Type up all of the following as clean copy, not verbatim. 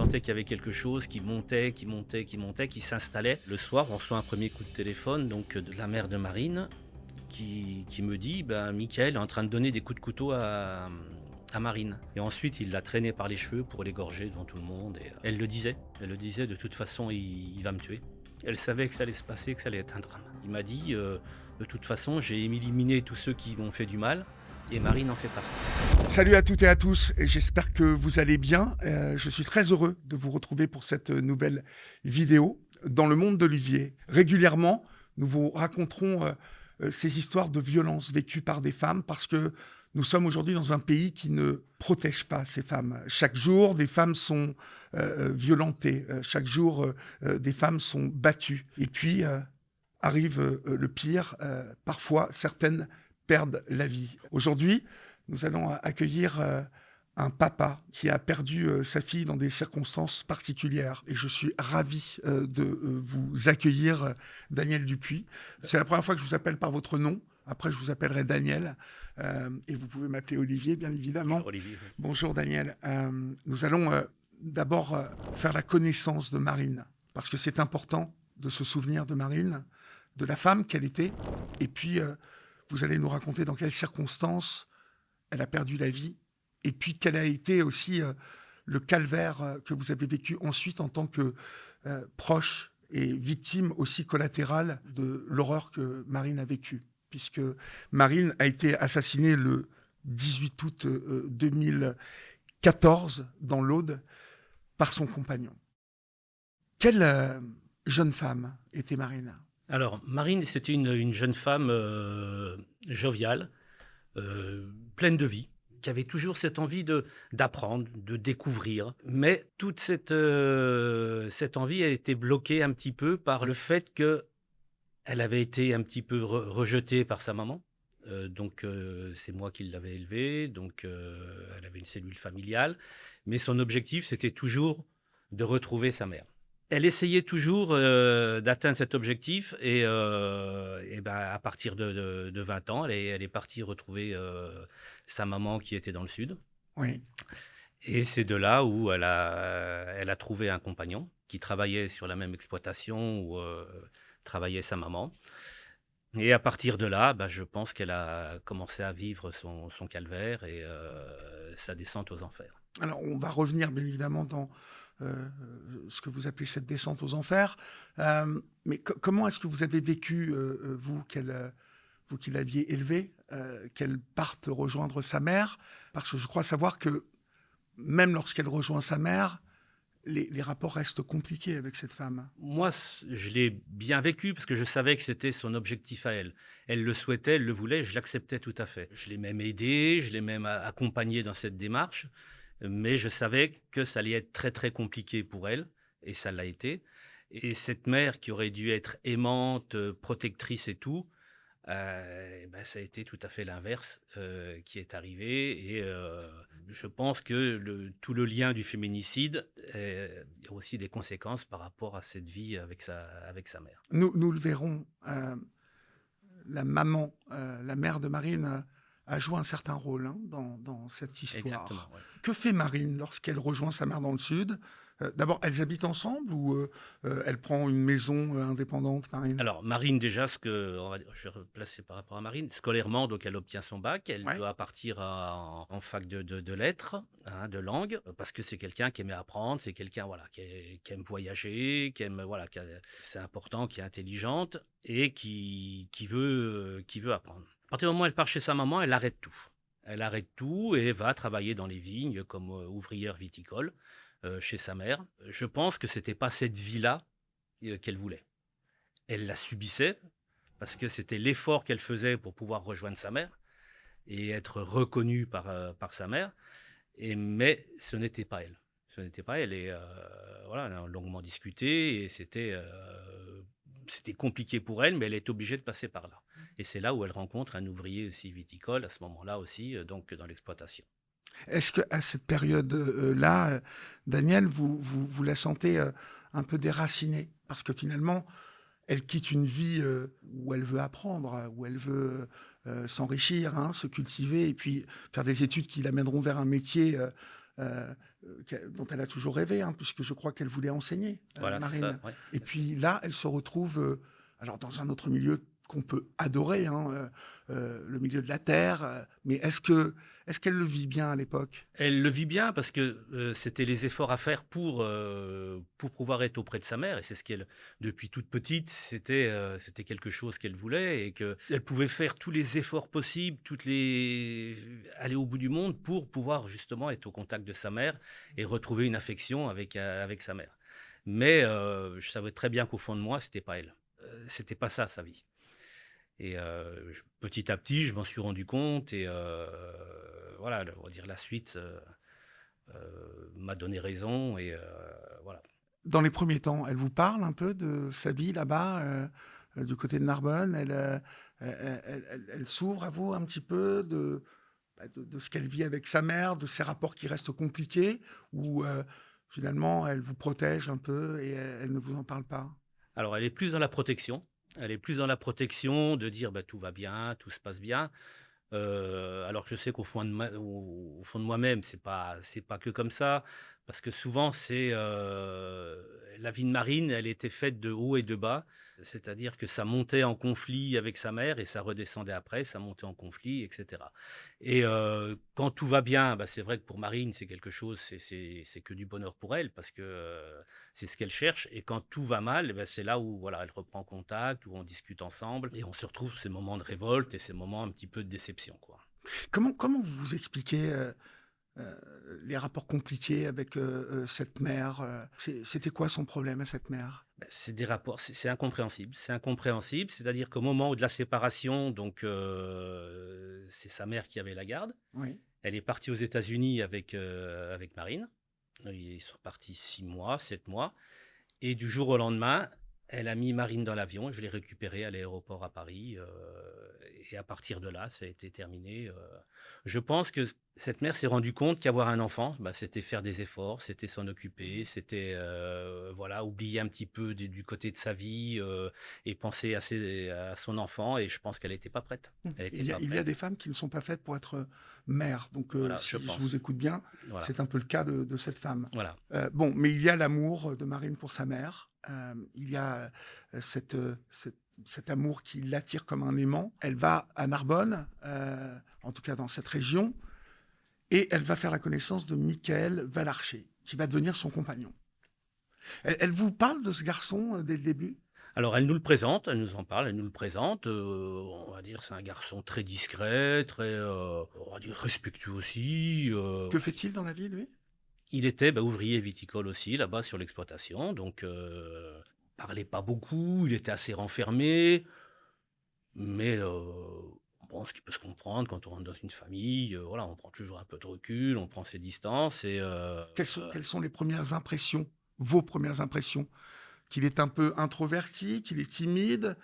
sentait qu'il y avait quelque chose qui montait, qui s'installait. Le soir, on reçoit un premier coup de téléphone donc de la mère de Marine qui me dit Mickaël est en train de donner des coups de couteau à Marine. Et ensuite, il l'a traînée par les cheveux pour l'égorger devant tout le monde. Et elle le disait. Elle le disait, de toute façon, il va me tuer. Elle savait que ça allait se passer, que ça allait être un drame. Il m'a dit, de toute façon, j'ai éliminé tous ceux qui m'ont fait du mal. Et Marine en fait partie. Salut à toutes et à tous, et j'espère que vous allez bien. Je suis très heureux de vous retrouver pour cette nouvelle vidéo dans le monde d'Olivier. Régulièrement, nous vous raconterons ces histoires de violences vécues par des femmes parce que nous sommes aujourd'hui dans un pays qui ne protège pas ces femmes. Chaque jour, des femmes sont violentées. Chaque jour, des femmes sont battues. Et puis, arrive le pire. Parfois, certaines perdent la vie. Aujourd'hui, nous allons accueillir un papa qui a perdu sa fille dans des circonstances particulières. Et je suis ravi de vous accueillir, Daniel Dupuis. C'est la première fois que je vous appelle par votre nom. Après, je vous appellerai Daniel. Et vous pouvez m'appeler Olivier, bien évidemment. Bonjour Olivier. Bonjour Daniel. Nous allons d'abord faire la connaissance de Marine. Parce que c'est important de se souvenir de Marine, de la femme qu'elle était. Et puis, vous allez nous raconter dans quelles circonstances elle a perdu la vie, et puis quel a été aussi le calvaire que vous avez vécu ensuite en tant que proche et victime aussi collatérale de l'horreur que Marine a vécue, puisque Marine a été assassinée le 18 août 2014 dans l'Aude par son compagnon. Quelle jeune femme était Marine ? Alors, Marine, c'était une jeune femme joviale, pleine de vie, qui avait toujours cette envie d'apprendre, de découvrir. Mais toute cette envie a été bloquée un petit peu par le fait qu'elle avait été un petit peu rejetée par sa maman. Donc, c'est moi qui l'avais élevée. Donc, elle avait une cellule familiale. Mais son objectif, c'était toujours de retrouver sa mère. Elle essayait toujours d'atteindre cet objectif et à partir de 20 ans, elle est partie retrouver sa maman qui était dans le sud. Oui. Et c'est de là où elle a trouvé un compagnon qui travaillait sur la même exploitation où travaillait sa maman. Et à partir de là, je pense qu'elle a commencé à vivre son calvaire et sa descente aux enfers. Alors, on va revenir bien évidemment dans ce que vous appelez cette descente aux enfers. Mais comment est-ce que vous avez vécu, vous qui l'aviez élevée, qu'elle parte rejoindre sa mère ? Parce que je crois savoir que même lorsqu'elle rejoint sa mère, les rapports restent compliqués avec cette femme. Moi, je l'ai bien vécu parce que je savais que c'était son objectif à elle. Elle le souhaitait, elle le voulait, je l'acceptais tout à fait. Je l'ai même aidé, je l'ai même accompagné dans cette démarche. Mais je savais que ça allait être très, très compliqué pour elle, et ça l'a été. Et cette mère qui aurait dû être aimante, protectrice et tout, ça a été tout à fait l'inverse qui est arrivé. Et je pense que tout le lien du féminicide a aussi des conséquences par rapport à cette vie avec sa mère. Nous le verrons. La maman, la mère de Marine, a joué un certain rôle dans cette histoire. Exactement, ouais. Que fait Marine lorsqu'elle rejoint sa mère dans le sud ? D'abord, elles habitent ensemble ou elle prend une maison indépendante, Marine ? Alors, Marine, déjà, je vais replacer par rapport à Marine, scolairement, donc elle obtient son bac, elle doit partir en fac de lettres, de langue, parce que c'est quelqu'un qui aimait apprendre, c'est quelqu'un qui aime voyager, c'est important, qui est intelligente et qui veut apprendre. À partir du moment où elle part chez sa maman, elle arrête tout. Elle arrête tout et va travailler dans les vignes comme ouvrière viticole chez sa mère. Je pense que c'était pas cette vie-là qu'elle voulait. Elle la subissait parce que c'était l'effort qu'elle faisait pour pouvoir rejoindre sa mère et être reconnue par sa mère. Mais ce n'était pas elle. Ce n'était pas elle. Et on a longuement discuté et c'était compliqué pour elle, mais elle est obligée de passer par là. Et c'est là où elle rencontre un ouvrier aussi viticole, à ce moment-là aussi, donc dans l'exploitation. Est-ce qu'à cette période-là, Daniel, vous la sentez un peu déracinée ? Parce que finalement, elle quitte une vie où elle veut apprendre, où elle veut s'enrichir, se cultiver, et puis faire des études qui l'amèneront vers un métier dont elle a toujours rêvé, hein, puisque je crois qu'elle voulait enseigner, Voilà, c'est Marine. ça, ouais. Et puis là, elle se retrouve alors dans un autre milieu qu'on peut adorer, hein, le milieu de la terre. Mais est-ce qu'elle le vit bien à l'époque? Elle le vit bien parce que c'était les efforts à faire pour pouvoir être auprès de sa mère. Et c'est ce qu'elle, depuis toute petite, c'était quelque chose qu'elle voulait et qu'elle pouvait faire tous les efforts possibles, aller au bout du monde pour pouvoir justement être au contact de sa mère et retrouver une affection avec sa mère. Mais je savais très bien qu'au fond de moi, c'était pas elle. C'était pas ça, sa vie. Et petit à petit, je m'en suis rendu compte et voilà, on va dire la suite m'a donné raison et voilà. Dans les premiers temps, elle vous parle un peu de sa vie là-bas, du côté de Narbonne. Elle s'ouvre à vous un petit peu de ce qu'elle vit avec sa mère, de ses rapports qui restent compliqués, ou finalement elle vous protège un peu et elle ne vous en parle pas? Alors elle est plus dans la protection. Elle est plus dans la protection de dire bah, tout va bien, tout se passe bien. Alors que je sais qu'au fond au fond de moi-même, c'est pas que comme ça, parce que souvent c'est la vie de Marine, elle était faite de hauts et de bas, c'est-à-dire que ça montait en conflit avec sa mère et ça redescendait après, ça montait en conflit, etc. Et quand tout va bien, bah, c'est vrai que pour Marine, c'est quelque chose, c'est que du bonheur pour elle, parce que c'est ce qu'elle cherche. Et quand tout va mal, eh ben, c'est là où voilà, elle reprend contact, où on discute ensemble et on se retrouve ces moments de révolte et ces moments un petit peu de déception, quoi. Comment vous expliquez les rapports compliqués avec cette mère? C'était quoi son problème à cette mère? Ben, c'est des rapports, c'est incompréhensible. C'est incompréhensible, c'est-à-dire qu'au moment de la séparation, donc c'est sa mère qui avait la garde. Oui. Elle est partie aux États-Unis avec Marine. Ils sont partis 6 mois, 7 mois. Et du jour au lendemain, elle a mis Marine dans l'avion. Je l'ai récupérée à l'aéroport à Paris. Et à partir de là, ça a été terminé. Je pense que cette mère s'est rendue compte qu'avoir un enfant, bah, c'était faire des efforts, c'était s'en occuper, c'était voilà, oublier un petit peu du côté de sa vie et penser à son enfant. Et je pense qu'elle n'était pas prête. Elle était pas Il y a prête. des femmes qui ne sont pas faites pour être mères. Donc, Voilà, si je je pense. vous écoute bien, Voilà. c'est un peu le cas de cette femme. Voilà. Bon, mais il y a l'amour de Marine pour sa mère. Il y a cet amour qui l'attire comme un aimant. Elle va à Narbonne, en tout cas dans cette région, et elle va faire la connaissance de Michael Valarcher, qui va devenir son compagnon. Elle vous parle de ce garçon dès le début? Alors, elle nous le présente, elle nous en parle, elle nous le présente. On va dire, c'est un garçon très discret, très, on va dire, respectueux aussi. Que fait-il dans la vie, lui? Il était bah, ouvrier viticole aussi, là-bas, sur l'exploitation. Donc, parlait pas beaucoup, il était assez renfermé. Mais bon, ce qui peut se comprendre quand on rentre dans une famille, voilà, on prend toujours un peu de recul, on prend ses distances. Et Quelles sont les premières impressions, vos premières impressions? Qu'il est un peu introverti, qu'il est timide,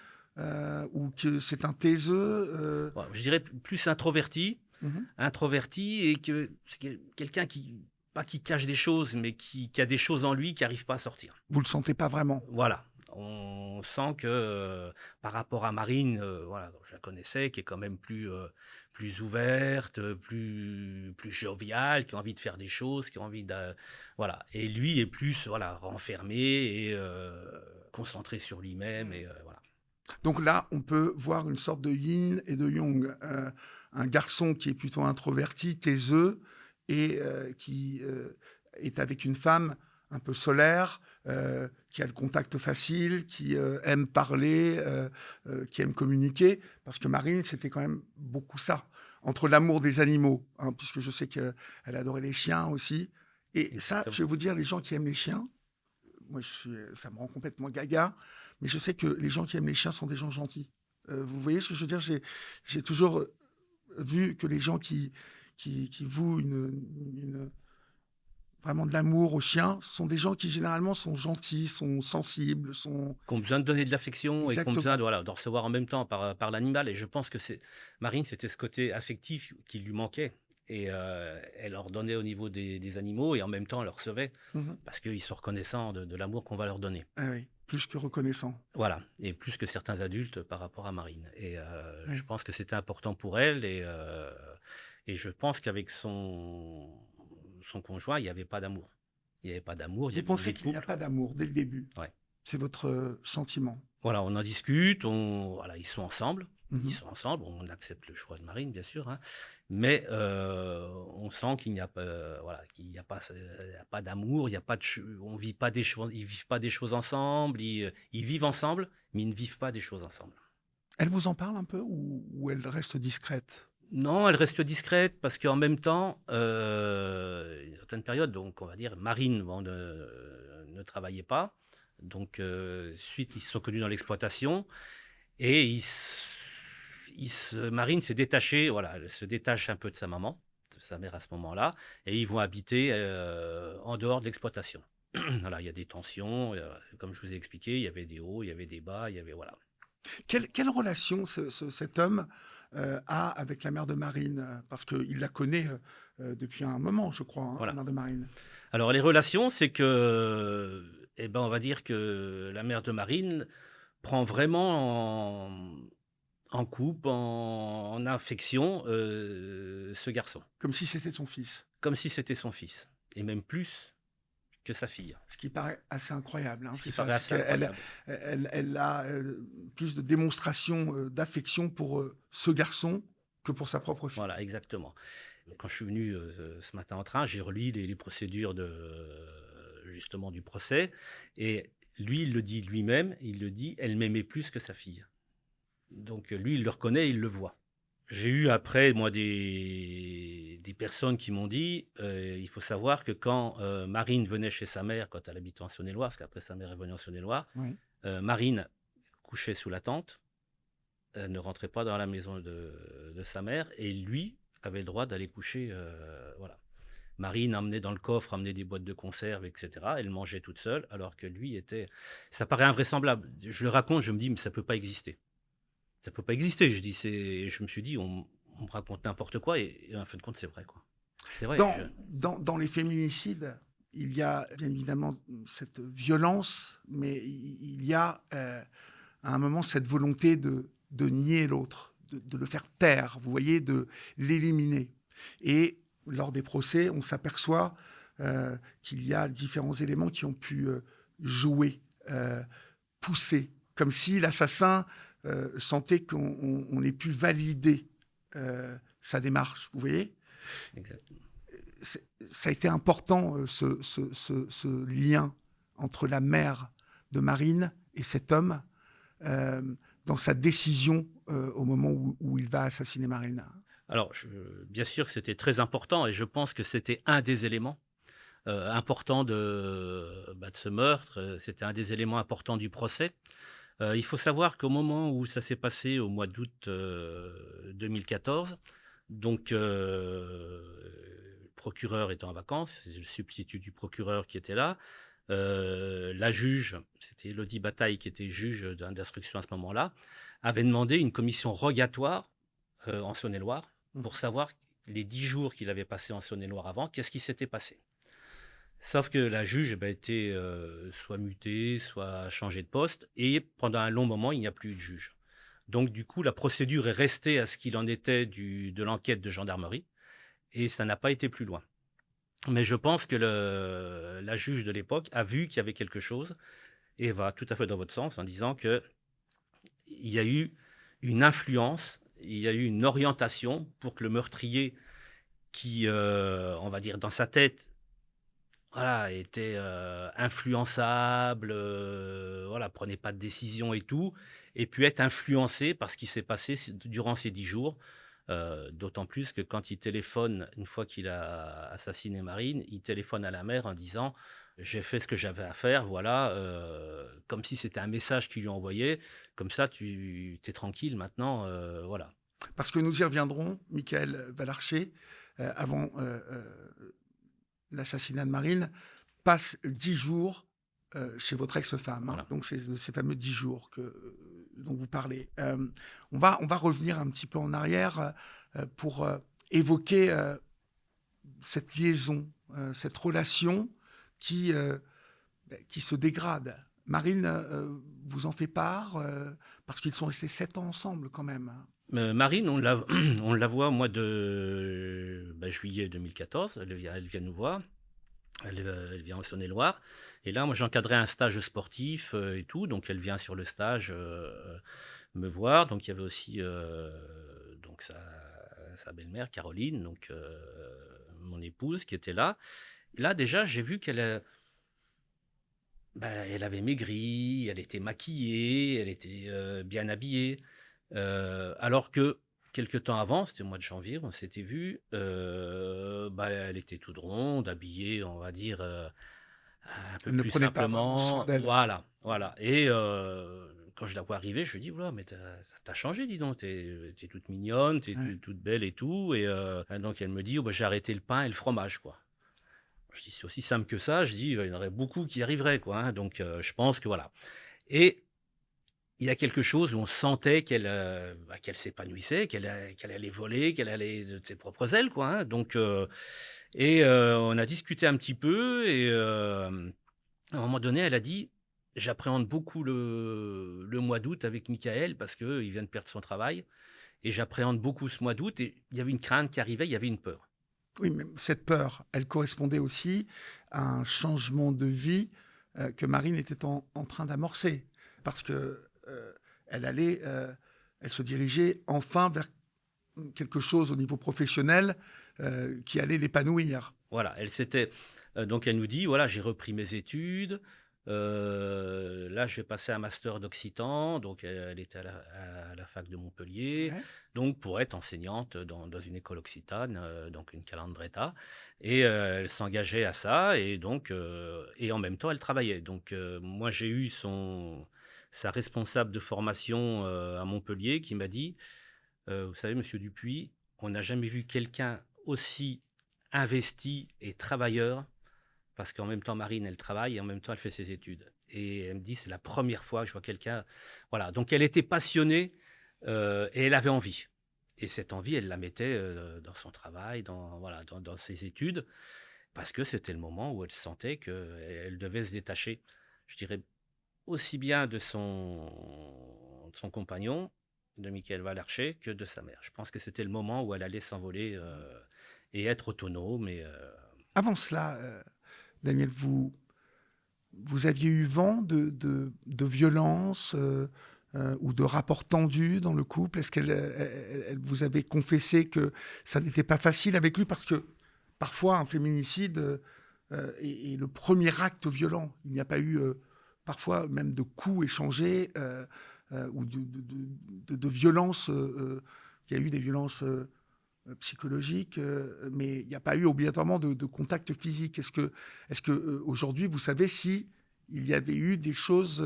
ou que c'est un taiseux? voilà, je dirais plus introverti. Mhm. Introverti et que c'est quelqu'un qui, pas qui cache des choses, mais qui a des choses en lui qui n'arrivent pas à sortir. Vous le sentez pas vraiment? Voilà. On sent que par rapport à Marine, voilà, je la connaissais, qui est quand même plus ouverte, plus joviale, qui a envie de faire des choses, qui a envie de... Voilà. Et lui est plus voilà, renfermé et concentré sur lui-même. Et voilà. Donc là, on peut voir une sorte de yin et de yang. Un garçon qui est plutôt introverti, taiseux, et qui est avec une femme un peu solaire, qui a le contact facile, qui aime parler, qui aime communiquer. Parce que Marine, c'était quand même beaucoup ça. Entre l'amour des animaux, hein, puisque je sais qu'elle adorait les chiens aussi. Et ça, je vais vous dire, les gens qui aiment les chiens, moi, ça me rend complètement gaga, mais je sais que les gens qui aiment les chiens sont des gens gentils. Vous voyez ce que je veux dire? J'ai toujours vu que les gens qui vouent vraiment de l'amour aux chiens sont des gens qui généralement sont gentils, sont sensibles, sont... Qui ont besoin de donner de l'affection et qui ont Exactement. besoin de, voilà, de recevoir en même temps par l'animal. Et je pense que Marine, c'était ce côté affectif qui lui manquait. Et elle leur donnait au niveau des animaux et en même temps elle leur recevait Mhm. parce qu'ils sont reconnaissants de l'amour qu'on va leur donner. Ah oui, plus que reconnaissant. Voilà, et plus que certains adultes par rapport à Marine. Et Oui. je pense que c'était important pour elle et je pense qu'avec son conjoint, il n'y avait pas d'amour. Il n'y avait pas d'amour. Vous pensez qu'il n'y a pas d'amour dès le début? Ouais. C'est votre sentiment? Voilà, on en discute, voilà, ils sont ensemble. Ils Mhm. sont ensemble, on accepte le choix de Marine, bien sûr, hein, mais on sent qu'il n'y a pas, voilà, qu'il n'y a pas, il y a pas d'amour, il y a pas de, on vit pas des choses, ils vivent pas des choses ensemble, ils vivent ensemble, mais ils ne vivent pas des choses ensemble. Elle vous en parle un peu ou elle reste discrète? Non, elle reste discrète parce qu'en même temps, une certaine période, donc on va dire, Marine bon, ne travaillait pas, donc suite ils se sont connus dans l'exploitation. Et Marine s'est détachée, voilà, elle se détache un peu de sa maman, de sa mère à ce moment-là, et ils vont habiter en dehors de l'exploitation. Voilà, il y a des tensions, comme je vous ai expliqué, il y avait des hauts, il y avait des bas, il y avait voilà. Quelle relation cet homme a avec la mère de Marine? Parce qu'il la connaît depuis un moment, je crois, hein, Voilà. la mère de Marine. Alors les relations, c'est que, eh ben, on va dire que la mère de Marine prend vraiment en couple, en affection, ce garçon, Comme si c'était son fils. comme si c'était son fils, et même plus que sa fille. Ce qui paraît assez incroyable, hein, Ce c'est qui ça. paraît C'est assez qu'elle incroyable. elle a plus de démonstration d'affection pour ce garçon que pour sa propre fille. Voilà, exactement. Quand je suis venu ce matin en train, j'ai relu les procédures justement du procès, et lui, il le dit lui-même, il le dit, elle m'aimait plus que sa fille. Donc lui, il le reconnaît, il le voit. J'ai eu après, moi, des personnes qui m'ont dit, il faut savoir que quand Marine venait chez sa mère, quand elle habitait en Saône-et-Loire, parce qu'après sa mère est venue en Saône-et-Loire, Oui. Marine couchait sous la tente, elle ne rentrait pas dans la maison de sa mère, et lui avait le droit d'aller coucher, voilà. Marine emmenait dans le coffre, emmenait des boîtes de conserve, etc. Elle mangeait toute seule, alors que lui était... Ça paraît invraisemblable. Je le raconte, je me dis, mais ça ne peut pas exister. Ça ne peut pas exister. Je me suis dit, on me raconte n'importe quoi, et en fin de compte, c'est vrai, quoi. C'est vrai. Dans les féminicides, il y a bien évidemment cette violence, mais il y a à un moment cette volonté de nier l'autre, de le faire taire, vous voyez, de l'éliminer. Et lors des procès, on s'aperçoit qu'il y a différents éléments qui ont pu jouer, pousser, comme si l'assassin sentait qu'on ait pu valider sa démarche, vous voyez. Exactement. Ça a été important, ce lien entre la mère de Marine et cet homme dans sa décision au moment où il va assassiner Marine. Alors, bien sûr que c'était très important, et je pense que c'était un des éléments importants de ce meurtre. C'était un des éléments importants du procès. Il faut savoir qu'au moment où ça s'est passé, au mois d'août 2014, donc le procureur était en vacances, c'est le substitut du procureur qui était là. La juge, c'était Élodie Bataille qui était juge d'instruction à ce moment-là, avait demandé une commission rogatoire en Saône-et-Loire pour savoir les 10 jours qu'il avait passés en Saône-et-Loire avant, qu'est-ce qui s'était passé. Sauf que la juge été soit mutée, soit changée de poste, et pendant un long moment, il n'y a plus eu de juge. Donc du coup, la procédure est restée à ce qu'il en était de l'enquête de gendarmerie, et ça n'a pas été plus loin. Mais je pense que la juge de l'époque a vu qu'il y avait quelque chose, et va tout à fait dans votre sens en disant qu'il y a eu une influence, il y a eu une orientation pour que le meurtrier qui, on va dire, dans sa tête, voilà, était influençable, voilà, prenait pas de décision et tout, et puis être influencé par ce qui s'est passé durant ces 10 jours. D'autant plus que quand il téléphone, une fois qu'il a assassiné Marine, il téléphone à la mère en disant « J'ai fait ce que j'avais à faire, voilà », comme si c'était un message qu'il lui envoyait. Comme ça, tu es tranquille maintenant, voilà. Parce que nous y reviendrons, Michael Valarché, avant l'assassinat de Marine, passe 10 jours chez votre ex-femme. Voilà. Hein. Donc, c'est de ces fameux 10 jours dont vous parlez. On va revenir un petit peu en arrière pour évoquer cette liaison, cette relation qui se dégrade. Marine vous en fait part, parce qu'ils sont restés 7 ans ensemble quand même. Marine, on la on la voit au mois de, juillet 2014. Elle vient nous voir. Elle vient en Saône-et-Loire et là, moi, j'encadrais un stage sportif, et tout, donc elle vient sur le stage, me voir. Donc il y avait aussi, donc sa belle-mère Caroline, donc mon épouse qui était là. Et là, déjà, j'ai vu elle avait maigri, elle était maquillée, elle était, bien habillée. Alors que quelque temps avant, c'était au mois de janvier, on s'était vu, elle était toute ronde, habillée, on va dire, un peu Elle ne plus prenait pas vraiment soin simplement. d'elle. Voilà, voilà. Et quand je la vois arriver, je lui dis: «Ouh mais tu changé, dis donc, tu toute mignonne, tu es Ouais. toute belle et tout», et donc elle me dit: «Oh j'ai arrêté le pain et le fromage, quoi». Je dis: «C'est aussi simple que ça», je dis: «Il y en aurait beaucoup qui y arriveraient, quoi, hein», donc je pense que voilà. Et il y a quelque chose où on sentait qu'elle s'épanouissait, qu'elle allait voler, qu'elle allait de ses propres ailes, quoi, hein, donc on a discuté un petit peu et à un moment donné, elle a dit: «J'appréhende beaucoup le mois d'août avec Michael parce qu'il vient de perdre son travail et j'appréhende beaucoup ce mois d'août», et il y avait une crainte qui arrivait, il y avait une peur. Oui, mais cette peur, elle correspondait aussi à un changement de vie, que Marine était en train d'amorcer. Parce que, elle allait, elle se dirigeait enfin vers quelque chose au niveau professionnel, qui allait l'épanouir. Voilà, donc elle nous dit: «Voilà, j'ai repris mes études, là, je vais passer un master d'occitan», donc elle était à la fac de Montpellier, Ouais. donc pour être enseignante dans une école occitane, donc une calandreta, et elle s'engageait à ça, et donc et en même temps, elle travaillait. Donc moi, j'ai eu sa responsable de formation, à Montpellier, qui m'a dit: «Vous savez, monsieur Dupuis, on n'a jamais vu quelqu'un aussi investi et travailleur», parce qu'en même temps, Marine, elle travaille et en même temps, elle fait ses études. Et elle me dit: «C'est la première fois que je vois quelqu'un», voilà, donc elle était passionnée, et elle avait envie. Et cette envie, elle la mettait, dans son travail, voilà, dans ses études, parce que c'était le moment où elle sentait qu'elle devait se détacher, je dirais, aussi bien de son compagnon, de Michael Wallerché, que de sa mère. Je pense que c'était le moment où elle allait s'envoler, et être autonome, et Avant cela, Daniel, vous aviez eu vent de violences, ou de rapports tendus dans le couple? Est-ce qu'elle vous avait confessé que ça n'était pas facile avec lui? Parce que parfois, un féminicide est le premier acte violent. Il n'y a pas eu, parfois, même de coups échangés, ou de violences. Il y a eu des violences psychologiques, mais il n'y a pas eu obligatoirement de contact physique. Est-ce que aujourd'hui, vous savez si il y avait eu des choses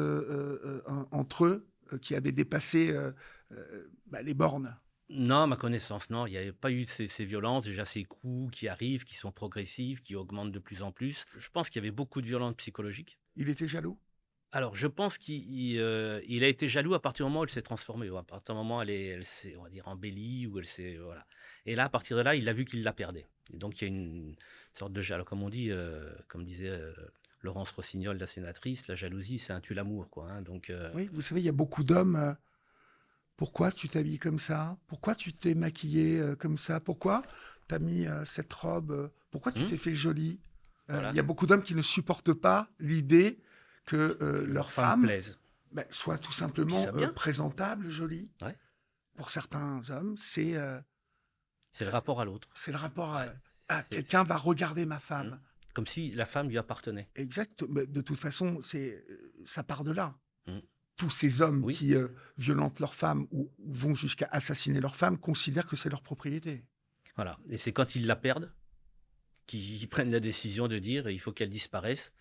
entre eux qui avaient dépassé les bornes? non, à ma connaissance, non, il n'y avait pas eu ces violences, déjà ces coups qui arrivent, qui sont progressifs, qui augmentent de plus en plus. Je pense qu'il y avait beaucoup de violences psychologiques. Il était jaloux? Alors, je pense qu'il a été jaloux à partir du moment où elle s'est transformée, ou à partir du moment où elle s'est, on va dire, embellie, où elle s'est, voilà. Et là, à partir de là, il a vu qu'il la perdait. Et donc, il y a une sorte de jaloux, comme on dit, comme disait Laurence Rossignol, la sénatrice, la jalousie, c'est un tue l'amour, quoi, hein. Donc, Oui, vous savez, il y a beaucoup d'hommes. Pourquoi tu t'habilles comme ça? Pourquoi tu t'es maquillée comme ça? Pourquoi tu as mis cette robe? Pourquoi tu hmm, t'es fait jolie? Il voilà, y a beaucoup d'hommes qui ne supportent pas l'idée que que leur leur femme femme plaise. soit tout Puis simplement ça bien, présentable, jolie. ouais. Pour certains hommes, C'est le rapport à l'autre. c'est le rapport à, Ouais, quelqu'un va regarder ma mmh. femme. Comme si la femme lui appartenait. Exact. Mais de toute façon, ça part de là. Mmh. Tous ces hommes Oui, qui violentent leur femme ou vont jusqu'à assassiner leur femme considèrent que c'est leur propriété. voilà, et c'est quand ils la perdent qu'ils prennent la décision de dire: «Il faut qu'elle disparaisse,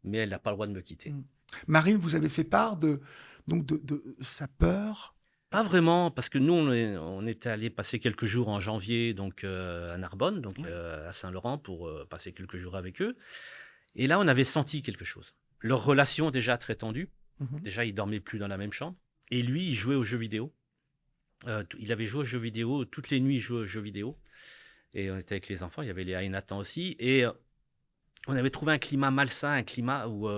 mais elle n'a pas le droit de me quitter». Mm. Marine, vous avez fait part de sa peur. Pas vraiment, parce que nous, on était allés passer quelques jours en janvier, donc à Narbonne, donc Ouais. à Saint-Laurent, pour passer quelques jours avec eux, et là, on avait senti quelque chose. Leur relation déjà très tendue. Mhm. Déjà, ils dormaient plus dans la même chambre, et lui, il jouait aux jeux vidéo. Il avait joué aux jeux vidéo toutes les nuits, il jouait aux jeux vidéo, et on était avec les enfants, il y avait Léa et Nathan aussi, et on avait trouvé un climat malsain, un climat où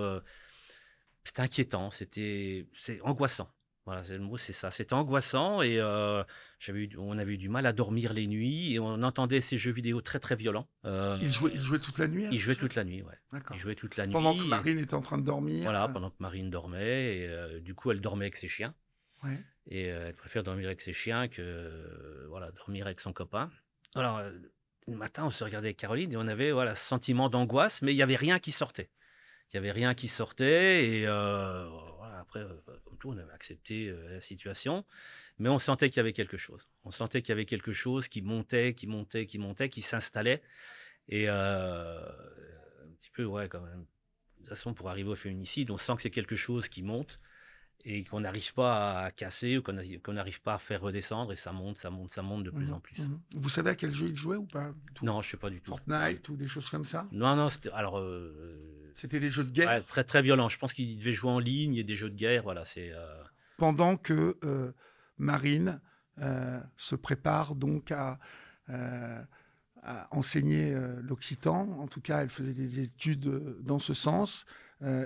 c'était inquiétant, c'est angoissant. Voilà, c'est le mot, c'est ça. C'était angoissant et on avait eu du mal à dormir les nuits et on entendait ces jeux vidéo très, très violents. Il jouait toute la nuit à Il ce jouait jeu? toute la nuit, ouais. Il D'accord. jouait toute la Pendant que nuit et Marine était en train de dormir, voilà, pendant que Marine dormait et du coup, elle dormait avec ses chiens ouais. et elle préfère dormir avec ses chiens que, voilà, dormir avec son copain. Alors, le matin, on se regardait avec Caroline et on avait, voilà, ce sentiment d'angoisse, mais il y avait rien qui sortait. Il y avait rien qui sortait et voilà, après, comme tout, on avait accepté, la situation, mais on sentait qu'il y avait quelque chose. On sentait qu'il y avait quelque chose qui montait, qui montait, qui montait, qui s'installait et un petit peu, ouais, quand même. De toute façon, pour arriver au féminicide, on sent que c'est quelque chose qui monte et qu'on n'arrive pas à casser ou qu'on n'arrive pas à faire redescendre et ça monte, ça monte, ça monte de plus Mmh en plus. mh. Vous savez à quel jeu il jouait ou pas du tout? Non, je sais pas du tout. Fortnite ou des choses comme ça? Non, non, c'était alors, C'était des jeux de ouais, guerre? très, très violent. Je pense qu'il devait jouer en ligne et des jeux de guerre, voilà, c'est, Pendant que, Marine, se prépare donc à enseigner, l'occitan. En tout cas, elle faisait des études, dans ce sens,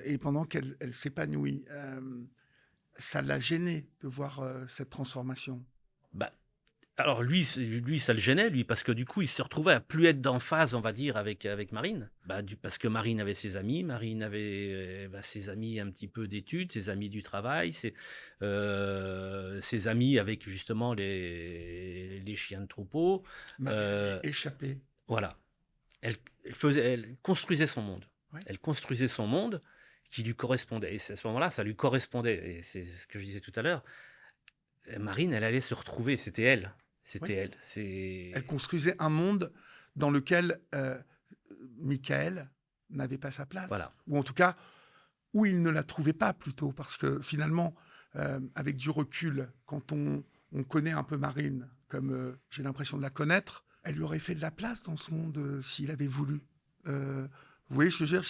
et pendant qu'elle s'épanouit. Ça l'a gêné de voir, cette transformation? bah, alors lui, ça le gênait, lui, parce que du coup, il se retrouvait à plus être en phase, on va dire, avec Marine. Parce que Marine avait ses amis, Marine avait ses amis un petit peu d'études, ses amis du travail, ses amis avec justement les chiens de troupeau. Marine Euh, é échappée. voilà. Elle construisait son monde. Ouais. Elle construisait son monde qui lui correspondait. Et c'est à ce moment-là, ça lui correspondait. Et c'est ce que je disais tout à l'heure. Marine, elle allait se retrouver. C'était elle. Oui. C'était elle. Elle construisait un monde dans lequel, Michael n'avait pas sa place. Voilà. Ou en tout cas, où il ne la trouvait pas plutôt. Parce que finalement, avec du recul, quand on connaît un peu Marine, comme j'ai l'impression de la connaître, elle lui aurait fait de la place dans ce monde s'il avait voulu. Vous voyez ce que je veux dire?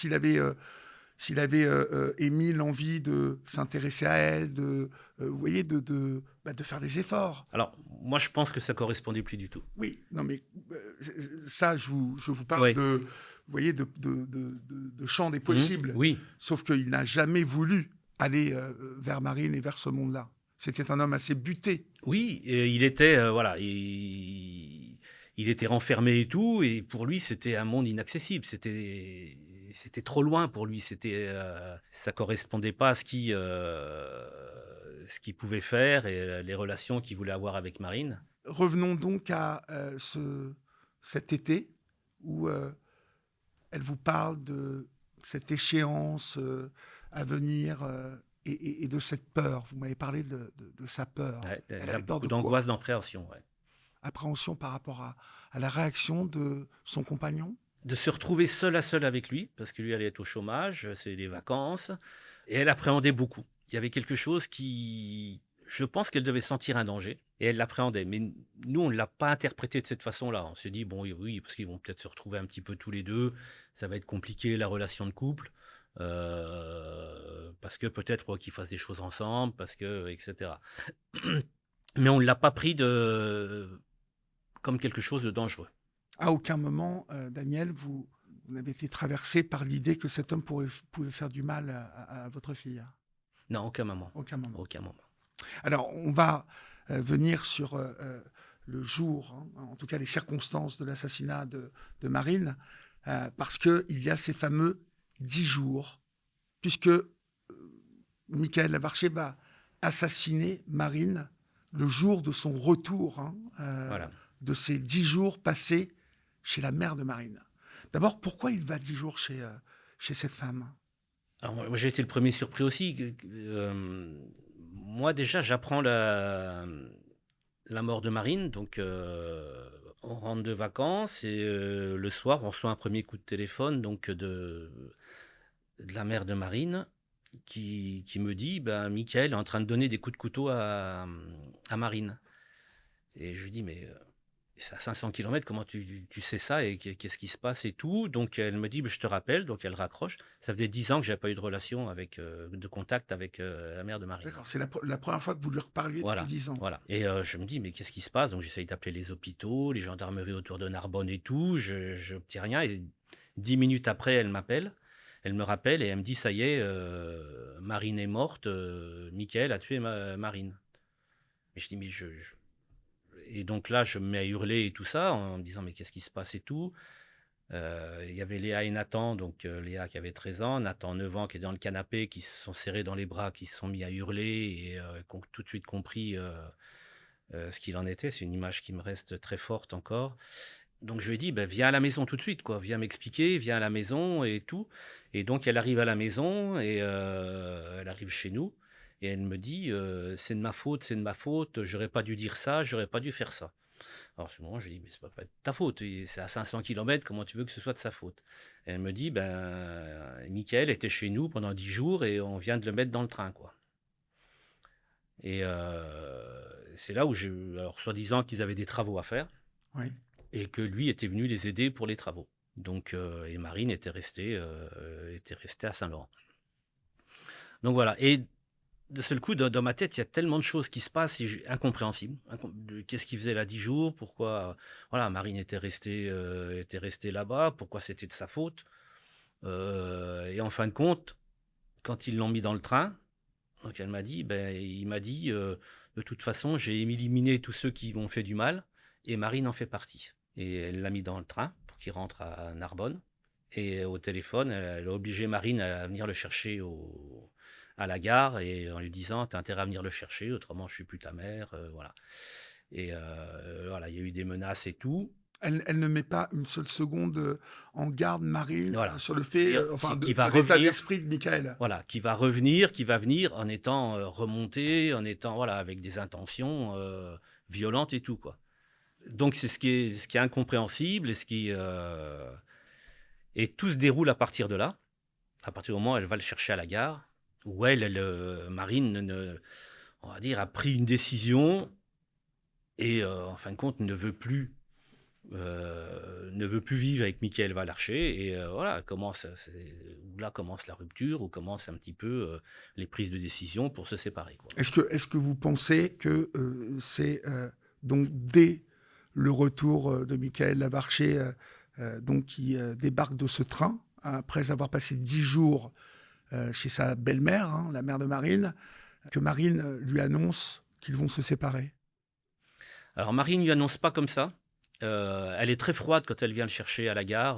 S'il avait émis l'envie de s'intéresser à elle, vous voyez, de faire des efforts. Alors, moi, je pense que ça correspondait plus du tout. Oui, non, mais ça, je vous parle Oui. vous voyez, de champ des possibles. Oui. Sauf qu'il n'a jamais voulu aller vers Marine et vers ce monde-là. C'était un homme assez buté. Oui, et il était, voilà, il était renfermé et tout, et pour lui, c'était un monde inaccessible. C'était trop loin pour lui. Ça correspondait pas à ce qu'il pouvait faire et les relations qu'il voulait avoir avec Marine. Revenons donc à cet été où elle vous parle de cette échéance à venir et de cette peur. Vous m'avez parlé de sa peur. Ouais, Elle avait peur de quoi? d'angoisse, d'appréhension, ouais. Appréhension par rapport à la réaction de son compagnon? De se retrouver seul à seul avec lui, parce que lui allait être au chômage, c'est les vacances, et elle appréhendait beaucoup. Il y avait quelque chose je pense qu'elle devait sentir un danger, et elle l'appréhendait. Mais nous, on ne l'a pas interprété de cette façon-là. On s'est dit, bon, oui, parce qu'ils vont peut-être se retrouver un petit peu tous les deux, ça va être compliqué, la relation de couple, parce que peut-être qu'ils fassent des choses ensemble, parce que, etc. Mais on ne l'a pas pris comme quelque chose de dangereux. À aucun moment, Daniel, vous n'avez été traversé par l'idée que cet homme pouvait faire du mal à votre fille? Non, aucun moment. Aucun moment. Aucun moment. Alors, on va venir sur le jour, hein, en tout cas les circonstances de l'assassinat de Marine, parce qu'il y a ces fameux 10 jours, puisque Michael Lavarché va assassiner Marine le jour de son retour, hein, Voilà. de ces 10 jours passés chez la mère de Marine. D'abord, pourquoi il va 10 jours chez cette femme? Alors, moi, j'ai été le premier surpris aussi. Moi, déjà, j'apprends la mort de Marine. Donc, on rentre de vacances et le soir, on reçoit un premier coup de téléphone donc, de la mère de Marine qui me dit Michael est en train de donner des coups de couteau à Marine. Et je lui dis mais c'est à 500 km, comment tu sais ça et qu'est-ce qui se passe et tout. Donc elle me dit je te rappelle, donc elle raccroche. Ça faisait 10 ans que j'avais pas eu de relation de contact avec la mère de Marine. D'accord, c'est la première fois que vous lui reparliez Voilà, depuis 10 ans. voilà. Et je me dis mais qu'est-ce qui se passe? Donc j'essaye d'appeler les hôpitaux, les gendarmeries autour de Narbonne et tout. Je n'obtiens rien et 10 minutes après elle m'appelle. Elle me rappelle et elle me dit ça y est, Marine est morte, Michael a tué Marine. Et je dis, mais Et donc là, je me mets à hurler et tout ça, en me disant, mais qu'est-ce qui se passe et tout. Il y avait Léa et Nathan, donc Léa qui avait 13 ans, Nathan 9 ans qui est dans le canapé, qui se sont serrés dans les bras, qui se sont mis à hurler et qui ont tout de suite compris ce qu'il en était. C'est une image qui me reste très forte encore. Donc je lui ai dit, ben, viens à la maison tout de suite, quoi. Viens m'expliquer, viens à la maison et tout. Et donc elle arrive à la maison et elle arrive chez nous et elle me dit, c'est de ma faute, j'aurais pas dû dire ça, j'aurais pas dû faire ça. Alors à ce moment, je lui dis, mais c'est pas de ta faute, c'est à 500 km, comment tu veux que ce soit de sa faute? Et elle me dit, ben, Michael était chez nous pendant 10 jours et on vient de le mettre dans le train, quoi. Et c'est là où alors soi-disant qu'ils avaient des travaux à faire. Oui. Et que lui était venu les aider pour les travaux. Donc, et Marine était restée à Saint-Laurent. Donc voilà. Et de seul coup, dans ma tête, il y a tellement de choses qui se passent, incompréhensibles. Qu'est-ce qu'il faisait là 10 jours? Pourquoi voilà, Marine était restée là-bas? Pourquoi c'était de sa faute? Et en fin de compte, quand ils l'ont mis dans le train, donc il m'a dit, de toute façon, j'ai éliminé tous ceux qui m'ont fait du mal, et Marine en fait partie. Et elle l'a mis dans le train pour qu'il rentre à Narbonne. Et au téléphone, elle a obligé Marine à venir le chercher à la gare et en lui disant, t'as intérêt à venir le chercher, autrement je suis plus ta mère. Voilà. Et voilà, il y a eu des menaces et tout. Elle ne met pas une seule seconde en garde Marine Voilà. sur le fait, qui va de l'état revenir, d'esprit de Michael. Voilà, qui va venir en étant remonté, en étant voilà, avec des intentions violentes et tout, quoi. Donc c'est ce qui est incompréhensible et tout se déroule à partir de là, à partir du moment où elle va le chercher à la gare, où Marine, on va dire, a pris une décision et en fin de compte ne veut plus vivre avec Michael Valarcher et voilà, là commence la rupture, où commence un petit peu les prises de décision pour se séparer, quoi. Est-ce que vous pensez que c'est donc dès le retour de Michael Lavarcher, donc qui débarque de ce train, après avoir passé 10 jours chez sa belle-mère, hein, la mère de Marine, que Marine lui annonce qu'ils vont se séparer? Alors Marine lui annonce pas comme ça. Elle est très froide quand elle vient le chercher à la gare.